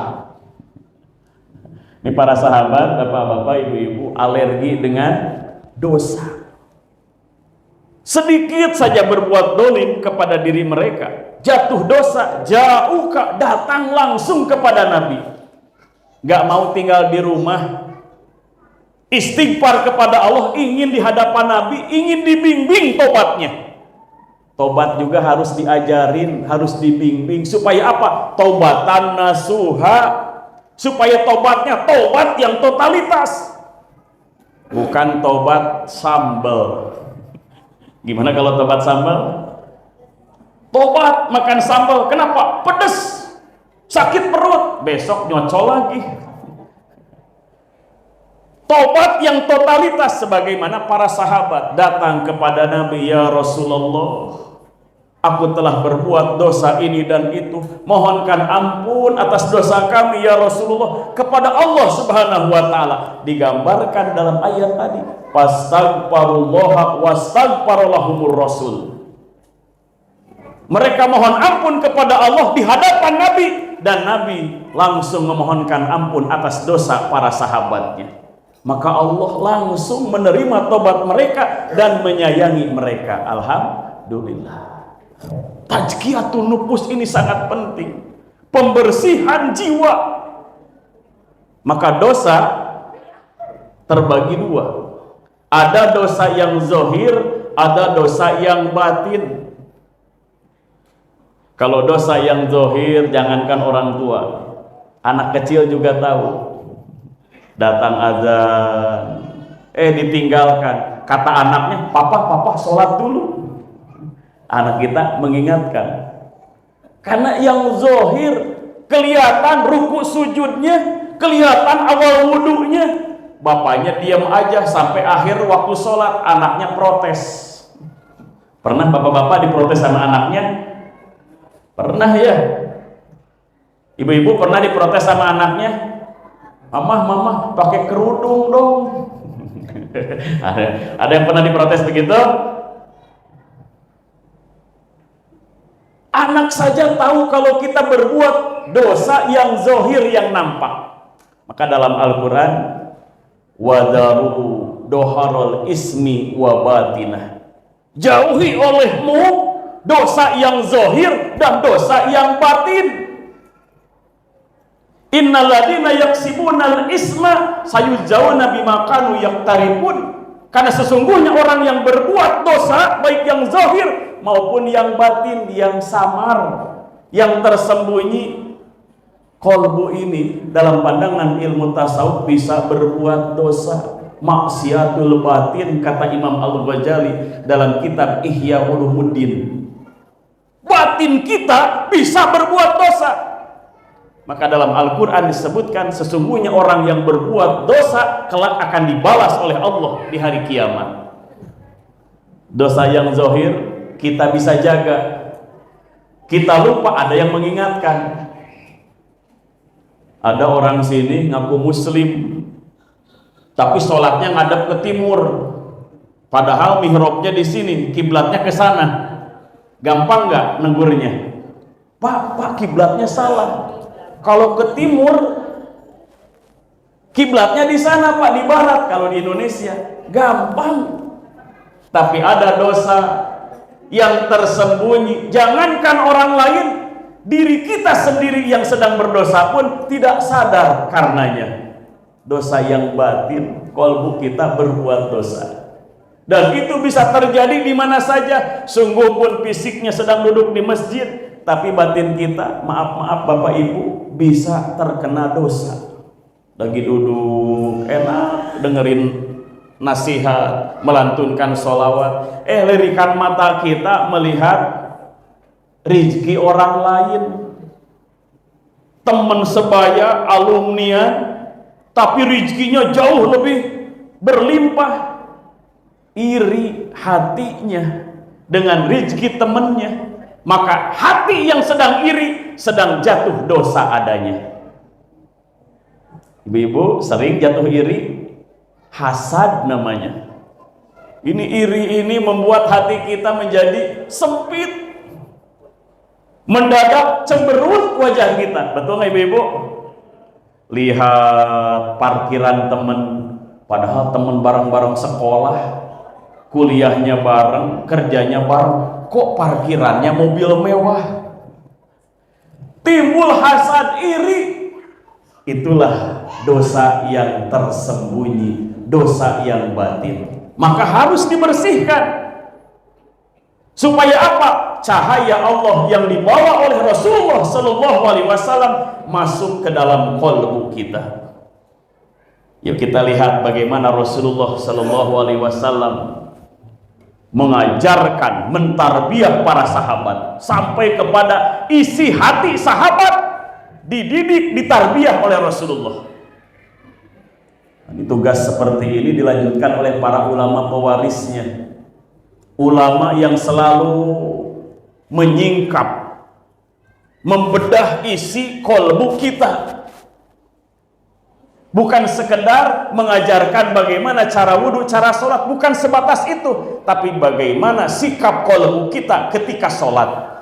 Ini para sahabat, bapak-bapak, ibu-ibu alergi dengan dosa. Sedikit saja berbuat dolim kepada diri mereka, jatuh dosa, ja'uka, datang langsung kepada Nabi. Gak mau tinggal di rumah, istighfar kepada Allah, ingin di hadapan Nabi, ingin dibimbing tobatnya. Tobat juga harus diajarin, harus dibimbing, supaya apa? Taubatan nasuha, supaya tobatnya tobat yang totalitas, bukan tobat sambal. Gimana kalau tobat sambal? Tobat makan sambal, kenapa? Pedes, sakit perut, besok nyocol lagi. Tobat yang totalitas, sebagaimana para sahabat datang kepada Nabi, ya Rasulullah, aku telah berbuat dosa ini dan itu, mohonkan ampun atas dosa kami ya Rasulullah kepada Allah subhanahu wa ta'ala. Digambarkan dalam ayat tadi, fastaghfirullaha wastaghfarulahumur rasul. Mereka mohon ampun kepada Allah di hadapan Nabi, dan Nabi langsung memohonkan ampun atas dosa para sahabatnya. Maka Allah langsung menerima tobat mereka dan menyayangi mereka. Alhamdulillah. Tazkiyatun nufus ini sangat penting, pembersihan jiwa. Maka dosa terbagi dua, ada dosa yang zahir, ada dosa yang batin. Kalau dosa yang zahir, jangankan orang tua, anak kecil juga tahu. Datang azan, ditinggalkan, kata anaknya, papa sholat dulu. Anak kita mengingatkan, karena yang zahir kelihatan ruku sujudnya, kelihatan awal wudunya, bapaknya diam aja sampai akhir waktu sholat, anaknya protes. Pernah bapak-bapak diprotes sama anaknya? Pernah ya? Ibu-ibu pernah diprotes sama anaknya? Mama pakai kerudung dong. Ada yang pernah diprotes begitu? Anak saja tahu kalau kita berbuat dosa yang zahir, yang nampak. Maka dalam Al-Quran, wadaru doharul ismi wa batinah, jauhi olehmu dosa yang zahir dan dosa yang batin. innal ladzina yaksibunal isma sayujzauna bima kanu yaqtaribun. Karena sesungguhnya orang yang berbuat dosa, baik yang zahir maupun yang batin, yang samar, yang tersembunyi, kolbu ini dalam pandangan ilmu tasawuf bisa berbuat dosa, maksiatul batin, kata Imam Al-Ghazali dalam kitab Ihya Ulumuddin. Batin kita bisa berbuat dosa. Maka dalam Al-Quran disebutkan sesungguhnya orang yang berbuat dosa kelak akan dibalas oleh Allah di hari kiamat. Dosa yang zahir kita bisa jaga, kita lupa, ada yang mengingatkan. Ada orang sini ngaku muslim tapi sholatnya ngadep ke timur, padahal mihrabnya di sini, kiblatnya ke sana. Gampang nggak negurnya? Pak kiblatnya salah. Kalau ke timur, kiblatnya di sana Pak, di barat. Kalau di Indonesia, gampang. Tapi ada dosa yang tersembunyi. Jangankan orang lain, diri kita sendiri yang sedang berdosa pun tidak sadar karenanya. Dosa yang batin, kolbu kita berbuat dosa. Dan itu bisa terjadi di mana saja. Sungguh pun fisiknya sedang duduk di masjid, tapi batin kita, maaf Bapak Ibu, bisa terkena dosa. Lagi duduk enak dengerin nasihat, melantunkan sholawat, lirikan mata kita melihat rezeki orang lain, teman sebaya, alumni, tapi rezekinya jauh lebih berlimpah. Iri hatinya dengan rezeki temannya, maka hati yang sedang iri sedang jatuh dosa adanya. Ibu-ibu sering jatuh iri, hasad namanya. Ini iri ini membuat hati kita menjadi sempit, mendadak cemberut wajah kita. Betul nggak ibu-ibu? Lihat parkiran teman, padahal teman bareng-bareng sekolah, kuliahnya bareng, kerjanya bareng, kok parkirannya mobil mewah? Timbul hasad iri. Itulah dosa yang tersembunyi, dosa yang batin. Maka harus dibersihkan. Supaya apa? Cahaya Allah yang dibawa oleh Rasulullah Sallallahu Alaihi Wasallam masuk ke dalam qalbu kita. Yuk kita lihat bagaimana Rasulullah Sallallahu Alaihi Wasallam mengajarkan, mentarbiyah para sahabat sampai kepada isi hati sahabat dididik, ditarbiyah oleh Rasulullah. Ini tugas seperti ini dilanjutkan oleh para ulama pewarisnya, ulama yang selalu menyingkap, membedah isi kolbu kita. Bukan sekedar mengajarkan bagaimana cara wudhu, cara sholat, bukan sebatas itu, tapi bagaimana sikap kolbu kita ketika sholat.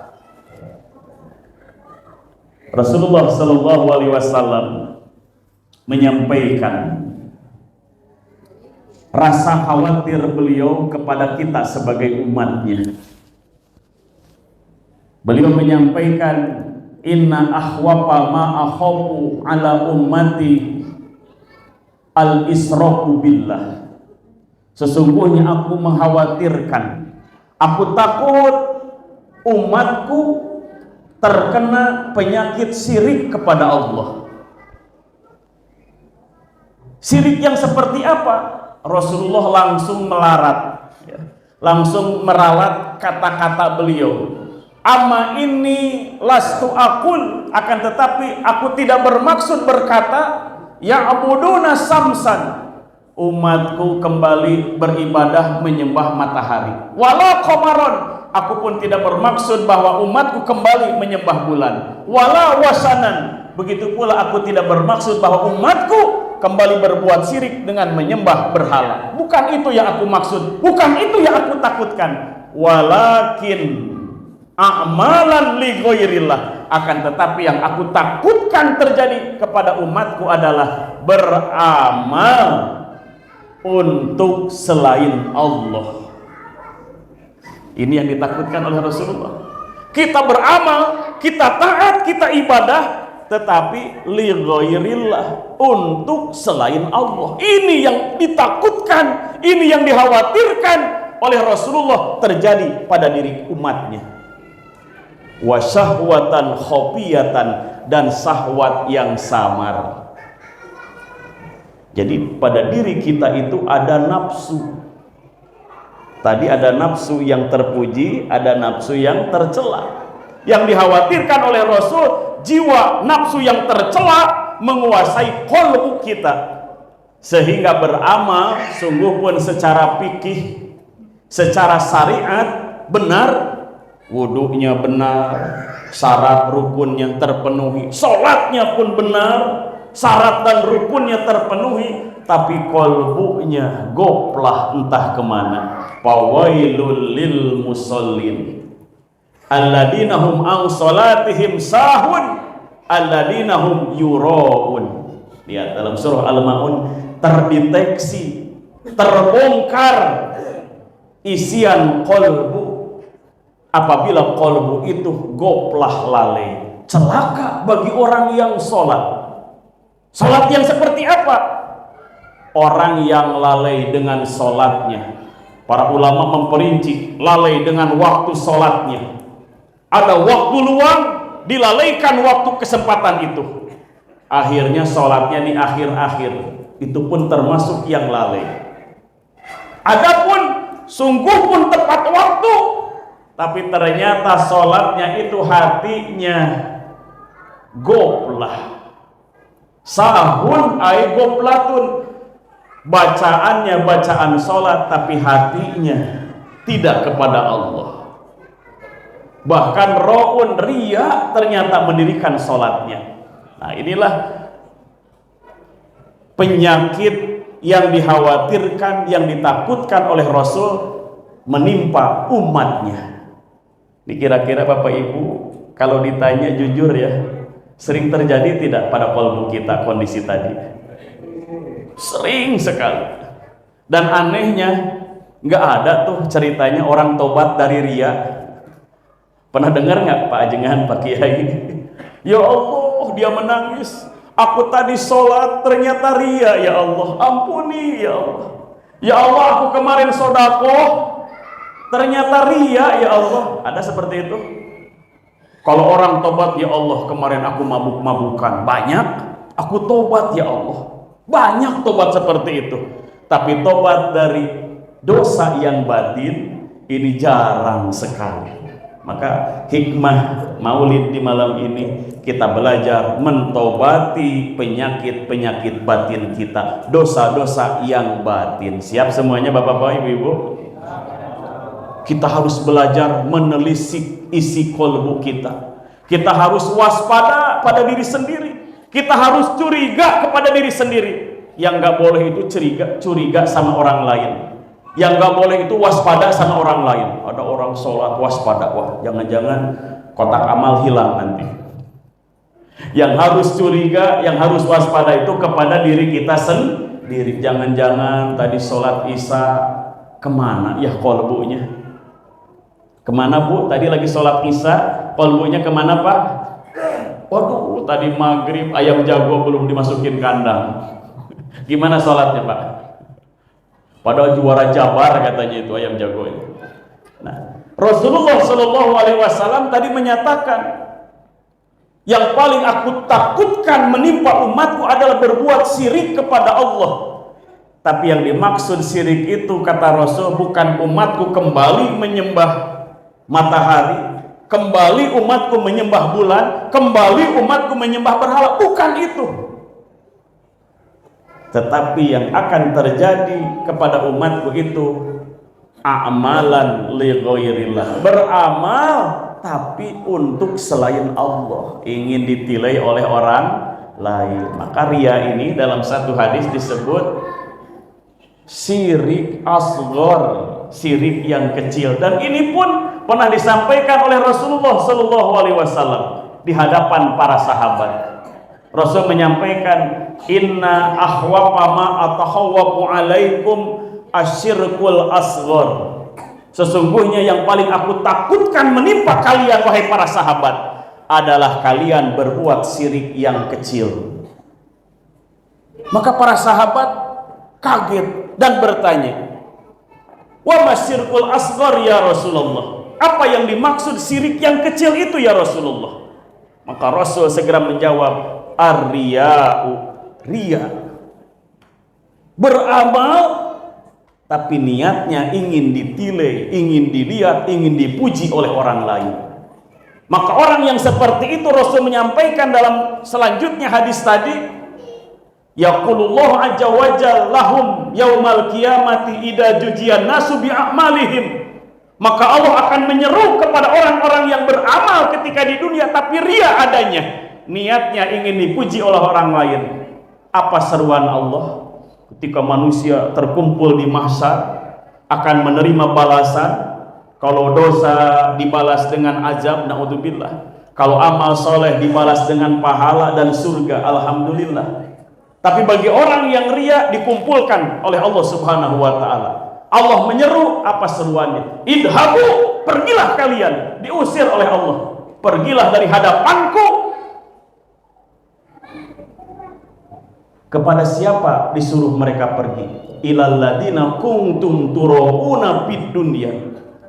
Rasulullah Sallallahu Alaihi Wasallam menyampaikan rasa khawatir beliau kepada kita sebagai umatnya. Beliau menyampaikan, inna akhwafa ma akhafu ala ummati al-israku billah. Sesungguhnya aku mengkhawatirkan, aku takut umatku terkena penyakit syirik kepada Allah. Syirik yang seperti apa? Rasulullah langsung melarat, langsung meralat kata-kata beliau. Amma ini lastu akul, akan tetapi aku tidak bermaksud berkata ya abuduna samsan, umatku kembali beribadah menyembah matahari. Wala qamaron, aku pun tidak bermaksud bahwa umatku kembali menyembah bulan. Wala wasanan, begitu pula aku tidak bermaksud bahwa umatku kembali berbuat syirik dengan menyembah berhala. Bukan itu yang aku maksud, bukan itu yang aku takutkan. Walakin a'malan li ghairillah, akan tetapi yang aku takutkan terjadi kepada umatku adalah beramal untuk selain Allah. Ini yang ditakutkan oleh Rasulullah. Kita beramal, kita taat, kita ibadah, tetapi li ghairillah, untuk selain Allah. Ini yang ditakutkan, ini yang dikhawatirkan oleh Rasulullah terjadi pada diri umatnya. Wa syahwatan khafiyatan, dan syahwat yang samar. Jadi pada diri kita itu ada nafsu. Tadi ada nafsu yang terpuji, ada nafsu yang tercela. Yang dikhawatirkan oleh Rasul, jiwa nafsu yang tercela menguasai qalbu kita, sehingga beramal sungguh pun secara fikih, secara syariat benar, wudunya benar, syarat rukunnya terpenuhi, sholatnya pun benar, syarat dan rukunnya terpenuhi, tapi qalbunya goplah entah kemana. Fawailul lil musallin alladzina hum an salatihim sahun alladzina hum yuraun. Lihat dalam surah Al-Maun terdeteksi, terbongkar isian qalbu. Apabila qalbu itu goplah lalai, celaka bagi orang yang sholat. Sholat yang seperti apa? Orang yang lalai dengan sholatnya. Para ulama memperinci lalai dengan waktu sholatnya. Ada waktu luang, dilalaikan waktu kesempatan itu. Akhirnya sholatnya di akhir-akhir, itu pun termasuk yang lalai. Adapun sungguh pun tepat waktu, tapi ternyata sholatnya itu hatinya goplah. Sahun ay goplatun, bacaannya bacaan sholat, tapi hatinya tidak kepada Allah. Bahkan ro'un riya ternyata mendirikan sholatnya. Nah, inilah penyakit yang dikhawatirkan, yang ditakutkan oleh Rasul menimpa umatnya. Kira-kira Bapak Ibu, kalau ditanya jujur ya, sering terjadi tidak pada qalbu kita kondisi tadi? Sering sekali. Dan anehnya, nggak ada tuh ceritanya orang tobat dari riya. Pernah dengar nggak Pak Ajengan, Pak Kiai? Ya Allah, dia menangis. Aku tadi sholat ternyata riya, ya Allah. Ampuni ya Allah. Ya Allah, aku kemarin sodakoh ternyata riya, ya Allah. Ada seperti itu? Kalau orang tobat, ya Allah, kemarin aku mabuk-mabukan banyak, aku tobat ya Allah. Banyak tobat seperti itu. Tapi tobat dari dosa yang batin ini jarang sekali. Maka hikmah maulid di malam ini, kita belajar mentobati penyakit-penyakit batin kita, dosa-dosa yang batin. Siap semuanya Bapak-Bapak, Ibu-Ibu? Kita harus belajar menelisik isi kolbu kita. Kita harus waspada pada diri sendiri. Kita harus curiga kepada diri sendiri. Yang nggak boleh itu curiga sama orang lain. Yang nggak boleh itu waspada sama orang lain. Ada orang sholat waspada, wah jangan-jangan kotak amal hilang nanti. Yang harus curiga, yang harus waspada itu kepada diri kita sendiri. Jangan-jangan tadi sholat isya kemana ya kolbunya? Kemana Bu? Tadi lagi sholat isya, kolbunya kemana Pak? Waduh, tadi maghrib ayam jago belum dimasukin kandang. Gimana sholatnya Pak? Padahal juara Jabar katanya itu ayam jago itu. Nah, Rasulullah Shallallahu Alaihi Wasallam tadi menyatakan, yang paling aku takutkan menimpa umatku adalah berbuat syirik kepada Allah. Tapi yang dimaksud syirik itu, kata Rasul, bukan umatku kembali menyembah matahari, kembali umatku menyembah bulan, kembali umatku menyembah berhala, bukan itu. Tetapi yang akan terjadi kepada umatku itu a'malan li ghairillah, beramal tapi untuk selain Allah, ingin ditilai oleh orang lain. Maka riya ini dalam satu hadis disebut syirik asghar, syirik yang kecil. Dan ini pun pernah disampaikan oleh Rasulullah Shallallahu Alaihi Wasallam di hadapan para sahabat. Rasul menyampaikan, inna ahwaqa ma atahawwaqu alaikum asyirkul asghar. Sesungguhnya yang paling aku takutkan menimpa kalian wahai para sahabat adalah kalian berbuat syirik yang kecil. Maka para sahabat kaget dan bertanya, wa masyirkul asghar ya Rasulullah, apa yang dimaksud syirik yang kecil itu ya Rasulullah? Maka Rasul segera menjawab, ar-riya'u, riya, beramal tapi niatnya ingin ditilai, ingin dilihat, ingin dipuji oleh orang lain. Maka orang yang seperti itu Rasul menyampaikan dalam selanjutnya hadis tadi, yaqulullahu azza wa jalla lahum yaumal qiyamati idza jujiyan nasu bi a'malihim. Maka Allah akan menyeru kepada orang-orang yang beramal ketika di dunia tapi ria adanya, niatnya ingin dipuji oleh orang lain. Apa seruan Allah? Ketika manusia terkumpul di mahsyar akan menerima balasan. Kalau dosa dibalas dengan azab, naudzubillah. Kalau amal soleh dibalas dengan pahala dan surga, alhamdulillah. Tapi bagi orang yang ria dikumpulkan oleh Allah Subhanahu wa taala. Allah menyeru, apa seruannya? Idhabu, pergilah kalian, diusir oleh Allah. Pergilah dari hadapanku. Kepada siapa disuruh mereka pergi? Ilal ladina kuntum turauna fid dunya.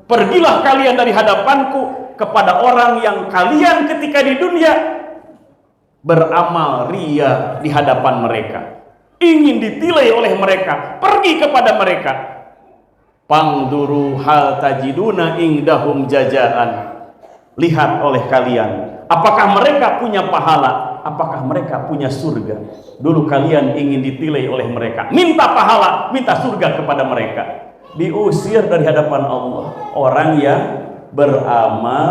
Pergilah kalian dari hadapanku kepada orang yang kalian ketika di dunia beramal ria di hadapan mereka, ingin ditilai oleh mereka, pergi kepada mereka. Pangduru hal tajiduna indahum jazaan. Lihat oleh kalian, apakah mereka punya pahala? Apakah mereka punya surga? Dulu kalian ingin ditilai oleh mereka, minta pahala, minta surga kepada mereka. Diusir dari hadapan Allah orang yang beramal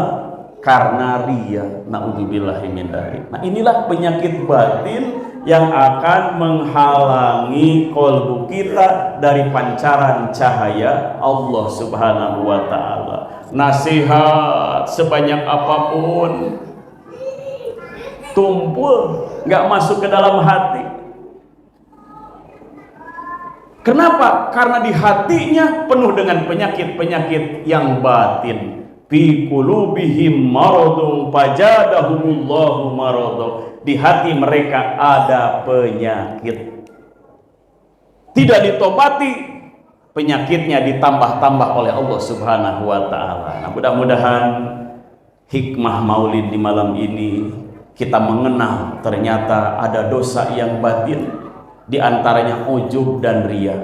karena ria. Na'udzubillahi min dzalik. Nah, inilah penyakit batin yang akan menghalangi qalbu kita dari pancaran cahaya Allah Subhanahu wa taala. Nasihat sebanyak apapun tumpul, nggak masuk ke dalam hati. Kenapa? Karena di hatinya penuh dengan penyakit-penyakit yang batin. Fi qulubihim maradun fajadahumullahu marada. Di hati mereka ada penyakit. Tidak ditobati, penyakitnya ditambah-tambah oleh Allah Subhanahu wa taala. Nah, mudah-mudahan hikmah Maulid di malam ini kita mengenal ternyata ada dosa yang batin, di antaranya ujub dan riya.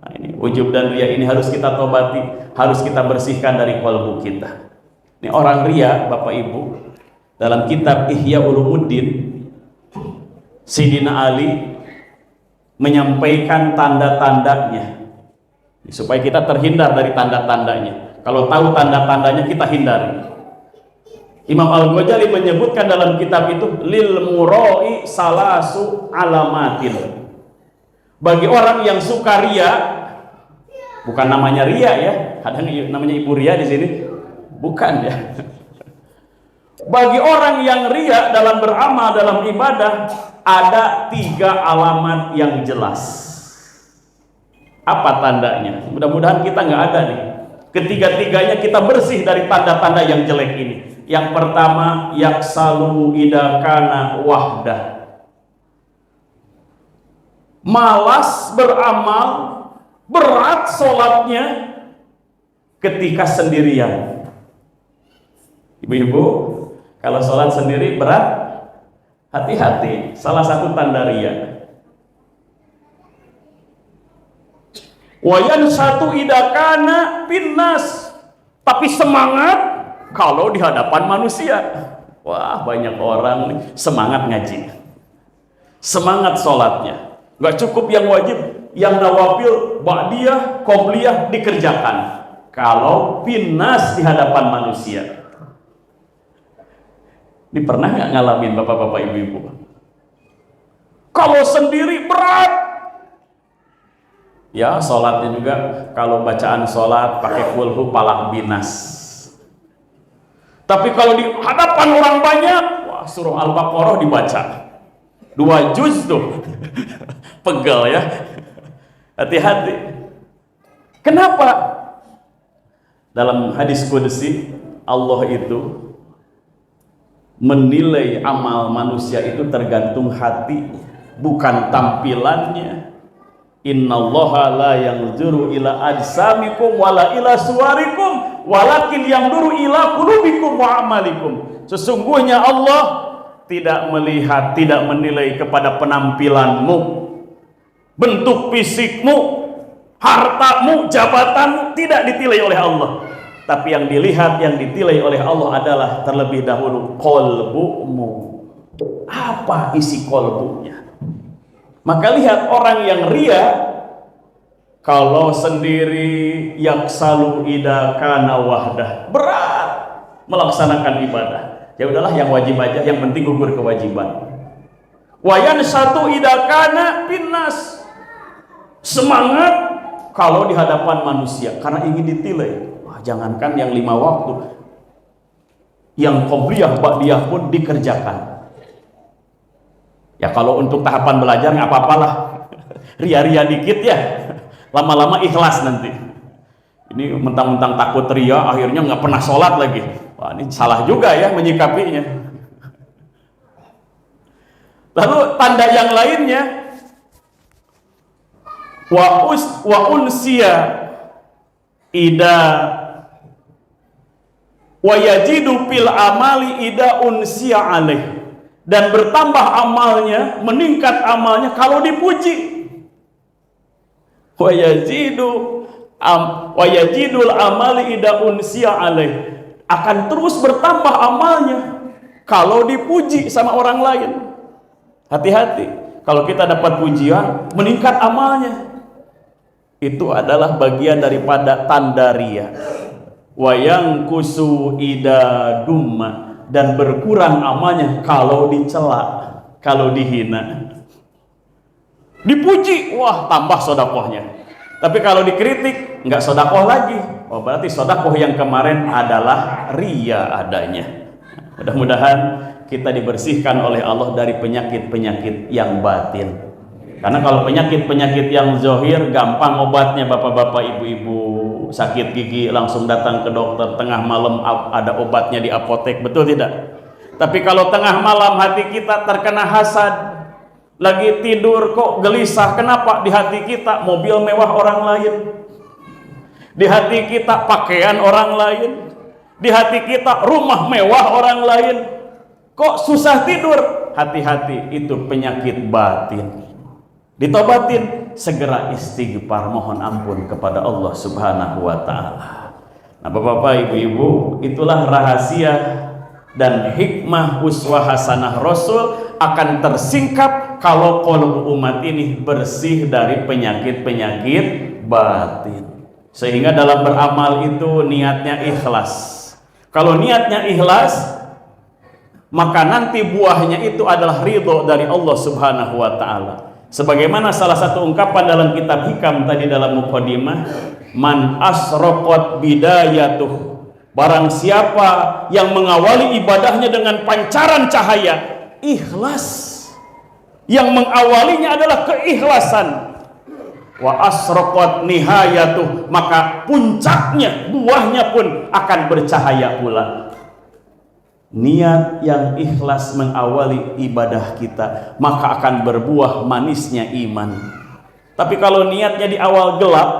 Nah, ini ujub dan riya ini harus kita tobati, harus kita bersihkan dari qalbu kita. Ini orang riya, Bapak Ibu, dalam kitab Ihya Ulumuddin, Sayyidina Ali menyampaikan tanda-tandanya supaya kita terhindar dari tanda-tandanya. Kalau tahu tanda-tandanya kita hindari. Imam Al-Ghazali menyebutkan dalam kitab itu, lil muroi salasu alamatin. Bagi orang yang suka ria, bukan namanya ria ya, ada namanya Ibu Ria di sini, bukan ya. Bagi orang yang ria dalam beramal, dalam ibadah, ada 3 alamat yang jelas. Apa tandanya? Mudah-mudahan kita nggak ada nih. Ketiga-tiganya kita bersih dari tanda-tanda yang jelek ini. Yang pertama, yaksalu idakana wahdah. Malas beramal, berat sholatnya ketika sendirian. Ibu-ibu, kalau sholat sendiri berat, hati-hati, salah satu tanda riya. Wayan satu idakana pinnas, tapi semangat kalau di hadapan manusia. Wah, banyak orang nih semangat ngaji, semangat sholatnya, nggak cukup yang wajib, yang nawafil, ba'diyah, qobliyah dikerjakan. Kalau pinnas di hadapan manusia, ini pernah nggak ngalamin bapak-bapak, ibu-ibu? Kalau sendiri berat, ya sholatnya juga kalau bacaan sholat pakai kulhu palak binas. Tapi kalau di hadapan orang banyak, wah, surah Al-Baqarah dibaca 2 juz tuh. Pegal ya. Hati-hati. Kenapa? Dalam hadis qudsi Allah itu menilai amal manusia itu tergantung hati, bukan tampilannya. Innallaha la yanzuru ila ajsamikum wala ila suwarikum walakin yanzuru ila qulubikum wa amalikum. Sesungguhnya Allah tidak melihat, tidak menilai kepada penampilanmu, bentuk fisikmu, hartamu, jabatanmu, tidak ditilai oleh Allah. Tapi yang dilihat, yang ditilai oleh Allah adalah terlebih dahulu qalbumu. Apa isi qalbunya? Maka lihat orang yang ria, kalau sendiri yaksalu ida kana wahdah, berat melaksanakan ibadah. Ya udahlah, yang wajib aja, yang penting gugur kewajiban. Wayan satu ida kana pinnas, semangat kalau di hadapan manusia karena ingin ditilai. Wah, jangankan yang 5 waktu, yang qobliyah ba'diyah pun dikerjakan. Ya kalau untuk tahapan belajar nggak apa-apalah, ria-ria dikit ya, lama-lama ikhlas nanti. Ini mentang-mentang takut ria, akhirnya nggak pernah sholat lagi. Wah, ini salah juga ya menyikapinya. Lalu tanda yang lainnya, wa unsiya ida wa yajidu fil amali ida unsiya alaih. Dan bertambah amalnya, meningkat amalnya kalau dipuji. Wa yajidul amali ida unsiya alaih. Akan terus bertambah amalnya kalau dipuji sama orang lain. Hati-hati, kalau kita dapat pujian, meningkat amalnya. Itu adalah bagian daripada tanda ria. Wa yankusu ida dumma. Dan berkurang amalnya kalau dicela, kalau dihina. Dipuji, wah tambah sodakohnya. Tapi kalau dikritik, nggak sodakoh lagi. Oh, berarti sodakoh yang kemarin adalah ria adanya. Mudah-mudahan kita dibersihkan oleh Allah dari penyakit-penyakit yang batin. Karena kalau penyakit-penyakit yang zohir gampang obatnya, bapak-bapak, ibu-ibu. Sakit gigi langsung datang ke dokter, tengah malam ada obatnya di apotek, betul tidak? Tapi kalau tengah malam hati kita terkena hasad, lagi tidur kok gelisah, kenapa? Di hati kita mobil mewah orang lain, di hati kita pakaian orang lain, di hati kita rumah mewah orang lain, kok susah tidur? Hati-hati, itu penyakit batin. Ditobatin, segera istighfar, mohon ampun kepada Allah Subhanahu wa ta'ala. Nah, bapak-bapak, ibu-ibu, itulah rahasia dan hikmah uswah hasanah Rasul akan tersingkap kalau qalbu umat ini bersih dari penyakit-penyakit batin. Sehingga dalam beramal itu niatnya ikhlas. Kalau niatnya ikhlas, maka nanti buahnya itu adalah ridho dari Allah Subhanahu wa ta'ala. Sebagaimana salah satu ungkapan dalam kitab Hikam tadi dalam muqaddimah, man asraqat bidayatuh, barang siapa yang mengawali ibadahnya dengan pancaran cahaya ikhlas, yang mengawalinya adalah keikhlasan, wa asraqat nihayatuh, maka puncaknya, buahnya pun akan bercahaya pula. Niat yang ikhlas mengawali ibadah kita, maka akan berbuah manisnya iman. Tapi kalau niatnya di awal gelap,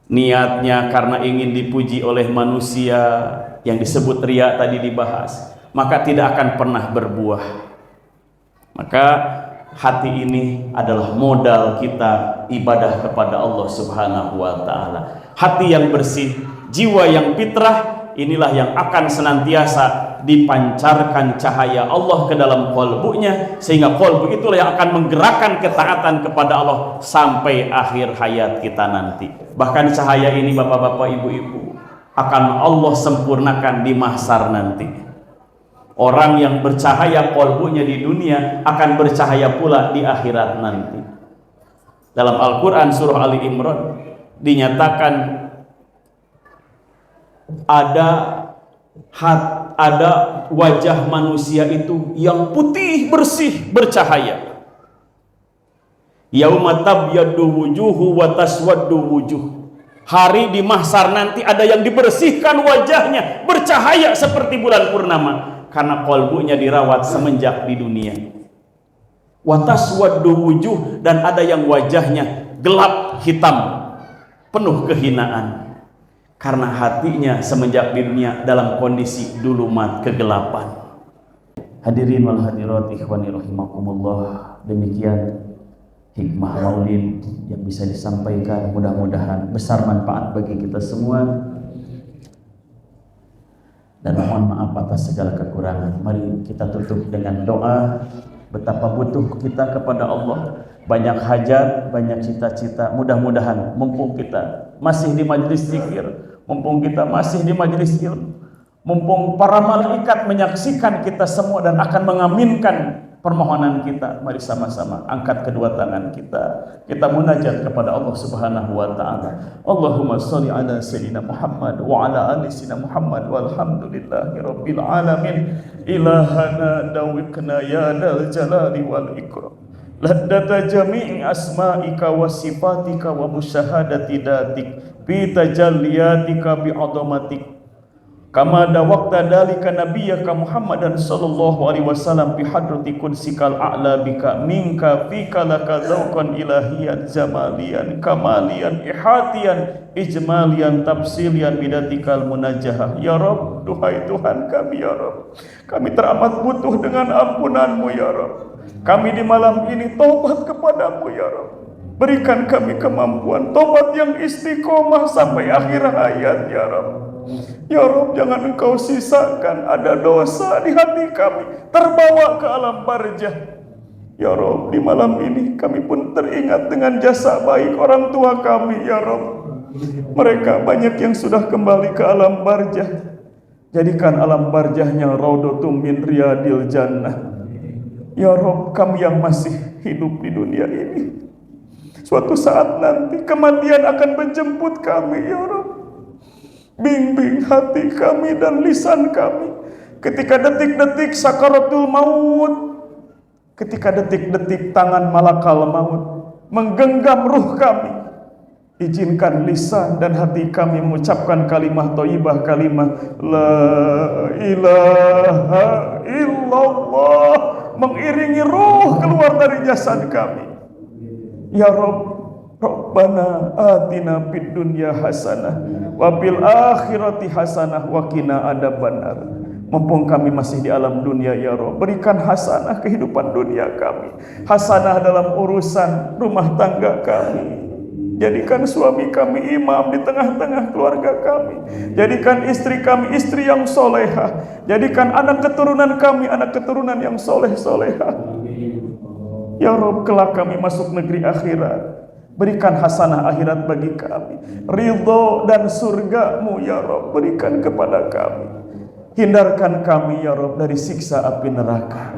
niatnya karena ingin dipuji oleh manusia, yang disebut riya tadi dibahas, maka tidak akan pernah berbuah. Maka hati ini adalah modal kita ibadah kepada Allah Subhanahu wa ta'ala. Hati yang bersih, jiwa yang fitrah, inilah yang akan senantiasa dipancarkan cahaya Allah ke dalam qalbunya, sehingga qalbu itulah yang akan menggerakkan ketaatan kepada Allah sampai akhir hayat kita nanti. Bahkan cahaya ini, bapak-bapak, ibu-ibu, akan Allah sempurnakan di mahsyar nanti. Orang yang bercahaya qalbunya di dunia akan bercahaya pula di akhirat nanti. Dalam Al-Quran surah Ali Imran dinyatakan ada wajah manusia itu yang putih, bersih, bercahaya. Yauma tabyaddu wujuhu wa taswaddu wujuh. Hari di mahsyar nanti ada yang dibersihkan wajahnya, bercahaya seperti bulan purnama, karena kolbunya dirawat semenjak di dunia. Wataswaddu wujuh, dan ada yang wajahnya gelap hitam, penuh kehinaan, karena hatinya semenjak di dunia dalam kondisi dulumat kegelapan. Hadirin wal hadirat ikhwani rahimakumullah, demikian hikmah maulid yang bisa disampaikan, mudah-mudahan besar manfaat bagi kita semua, dan mohon maaf atas segala kekurangan. Mari kita tutup dengan doa. Betapa butuh kita kepada Allah, banyak hajat, banyak cita-cita. Mudah-mudahan mumpung kita masih di majelis zikir, mumpung kita masih di majelis ilmu, mumpung para malaikat menyaksikan kita semua dan akan mengaminkan permohonan kita, mari sama-sama angkat kedua tangan kita munajat kepada Allah Subhanahu wa taala. Allahumma shalli ala sayyidina Muhammad wa ala ali sayyidina Muhammad walhamdulillahi rabbil alamin. Ilahana dawiqna ya dal jalali wal ikram, laddata jami'i asma'ika wa sifatika wa musyahadati datik bi tajalliyatika bi adamatik, kama dawaqta dalika nabiyyaka Muhammadan sallallahu alaihi wasallam bi hadrati kunsikal a'la bika minka fika laka dzauqan ilahiyan jamaliyan kamaliyan ihatiyan ijmaliyan tafsiliyan bidatikal munajjah. Ya Rabb, duhai Tuhan kami ya Rabb, kami teramat butuh dengan ampunan-Mu ya Rabb. Kami di malam ini taubat kepadamu ya Rabb. Berikan kami kemampuan tobat yang istiqomah sampai akhir hayat ya Rabb. Ya Rabb, jangan Engkau sisakan ada dosa di hati kami terbawa ke alam barzah. Ya Rabb, di malam ini kami pun teringat dengan jasa baik orang tua kami ya Rabb. Mereka banyak yang sudah kembali ke alam barzah. Jadikan alam barzahnya raudhatum min riyadil jannah. Ya Rabb, kami yang masih hidup di dunia ini, suatu saat nanti kematian akan menjemput kami ya Rabb. Bimbing hati kami dan lisan kami ketika detik-detik sakaratul maut, ketika detik-detik tangan malakal maut menggenggam ruh kami. Izinkan lisan dan hati kami mengucapkan kalimah thayyibah, kalimah la ilaha illallah, mengiringi ruh keluar dari jasad kami. Ya Rabb, Rabbana atina fid dunya hasanah wa fil akhirati hasanah wa qina adzabannar. Mumpung kami masih di alam dunia ya Rabb, berikan hasanah kehidupan dunia kami, hasanah dalam urusan rumah tangga kami. Jadikan suami kami imam di tengah-tengah keluarga kami. Jadikan istri kami istri yang solehah. Jadikan anak keturunan kami anak keturunan yang soleh-solehah. Ya Rabb, kelak kami masuk negeri akhirat. Berikan hasanah akhirat bagi kami. Ridho dan surga-Mu ya Rabb berikan kepada kami. Hindarkan kami ya Rabb dari siksa api neraka.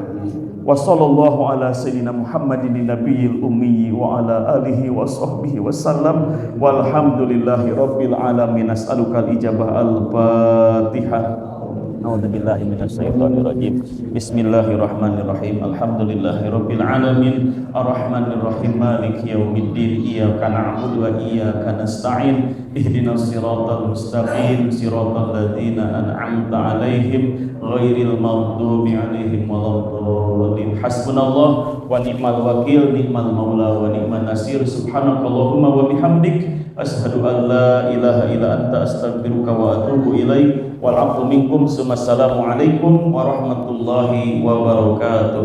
Wa sallallahu ala sayyidina Muhammadin nabiyil ummi wa ala alihi wa sahbihi wasallam walhamdulillahi rabbil alamin. As'alukal ijabah al-Fatihah. A'udzubillahi minasyaitonir rajim. Bismillahirrahmanirrahim. Alhamdulillahirabbil alamin. Arrahmanir rahim. Maliki yaumiddin. Iyyaka na'budu wa iyyaka nasta'in. Ihdinas siratal mustaqim. Siratal ladzina an'amta 'alaihim ghairil maghdubi 'alaihim waladdallin. Hasbunallah wa ni'mal wakil, ni'mal maula wa ni'man nasir. Subhanakallahumma wa bihamdik, asyhadu an la ilaha illa anta, astaghfiruka wa atubu ilaik. Wal 'afwu minkum. Assalamualaikum warahmatullahi wabarakatuh.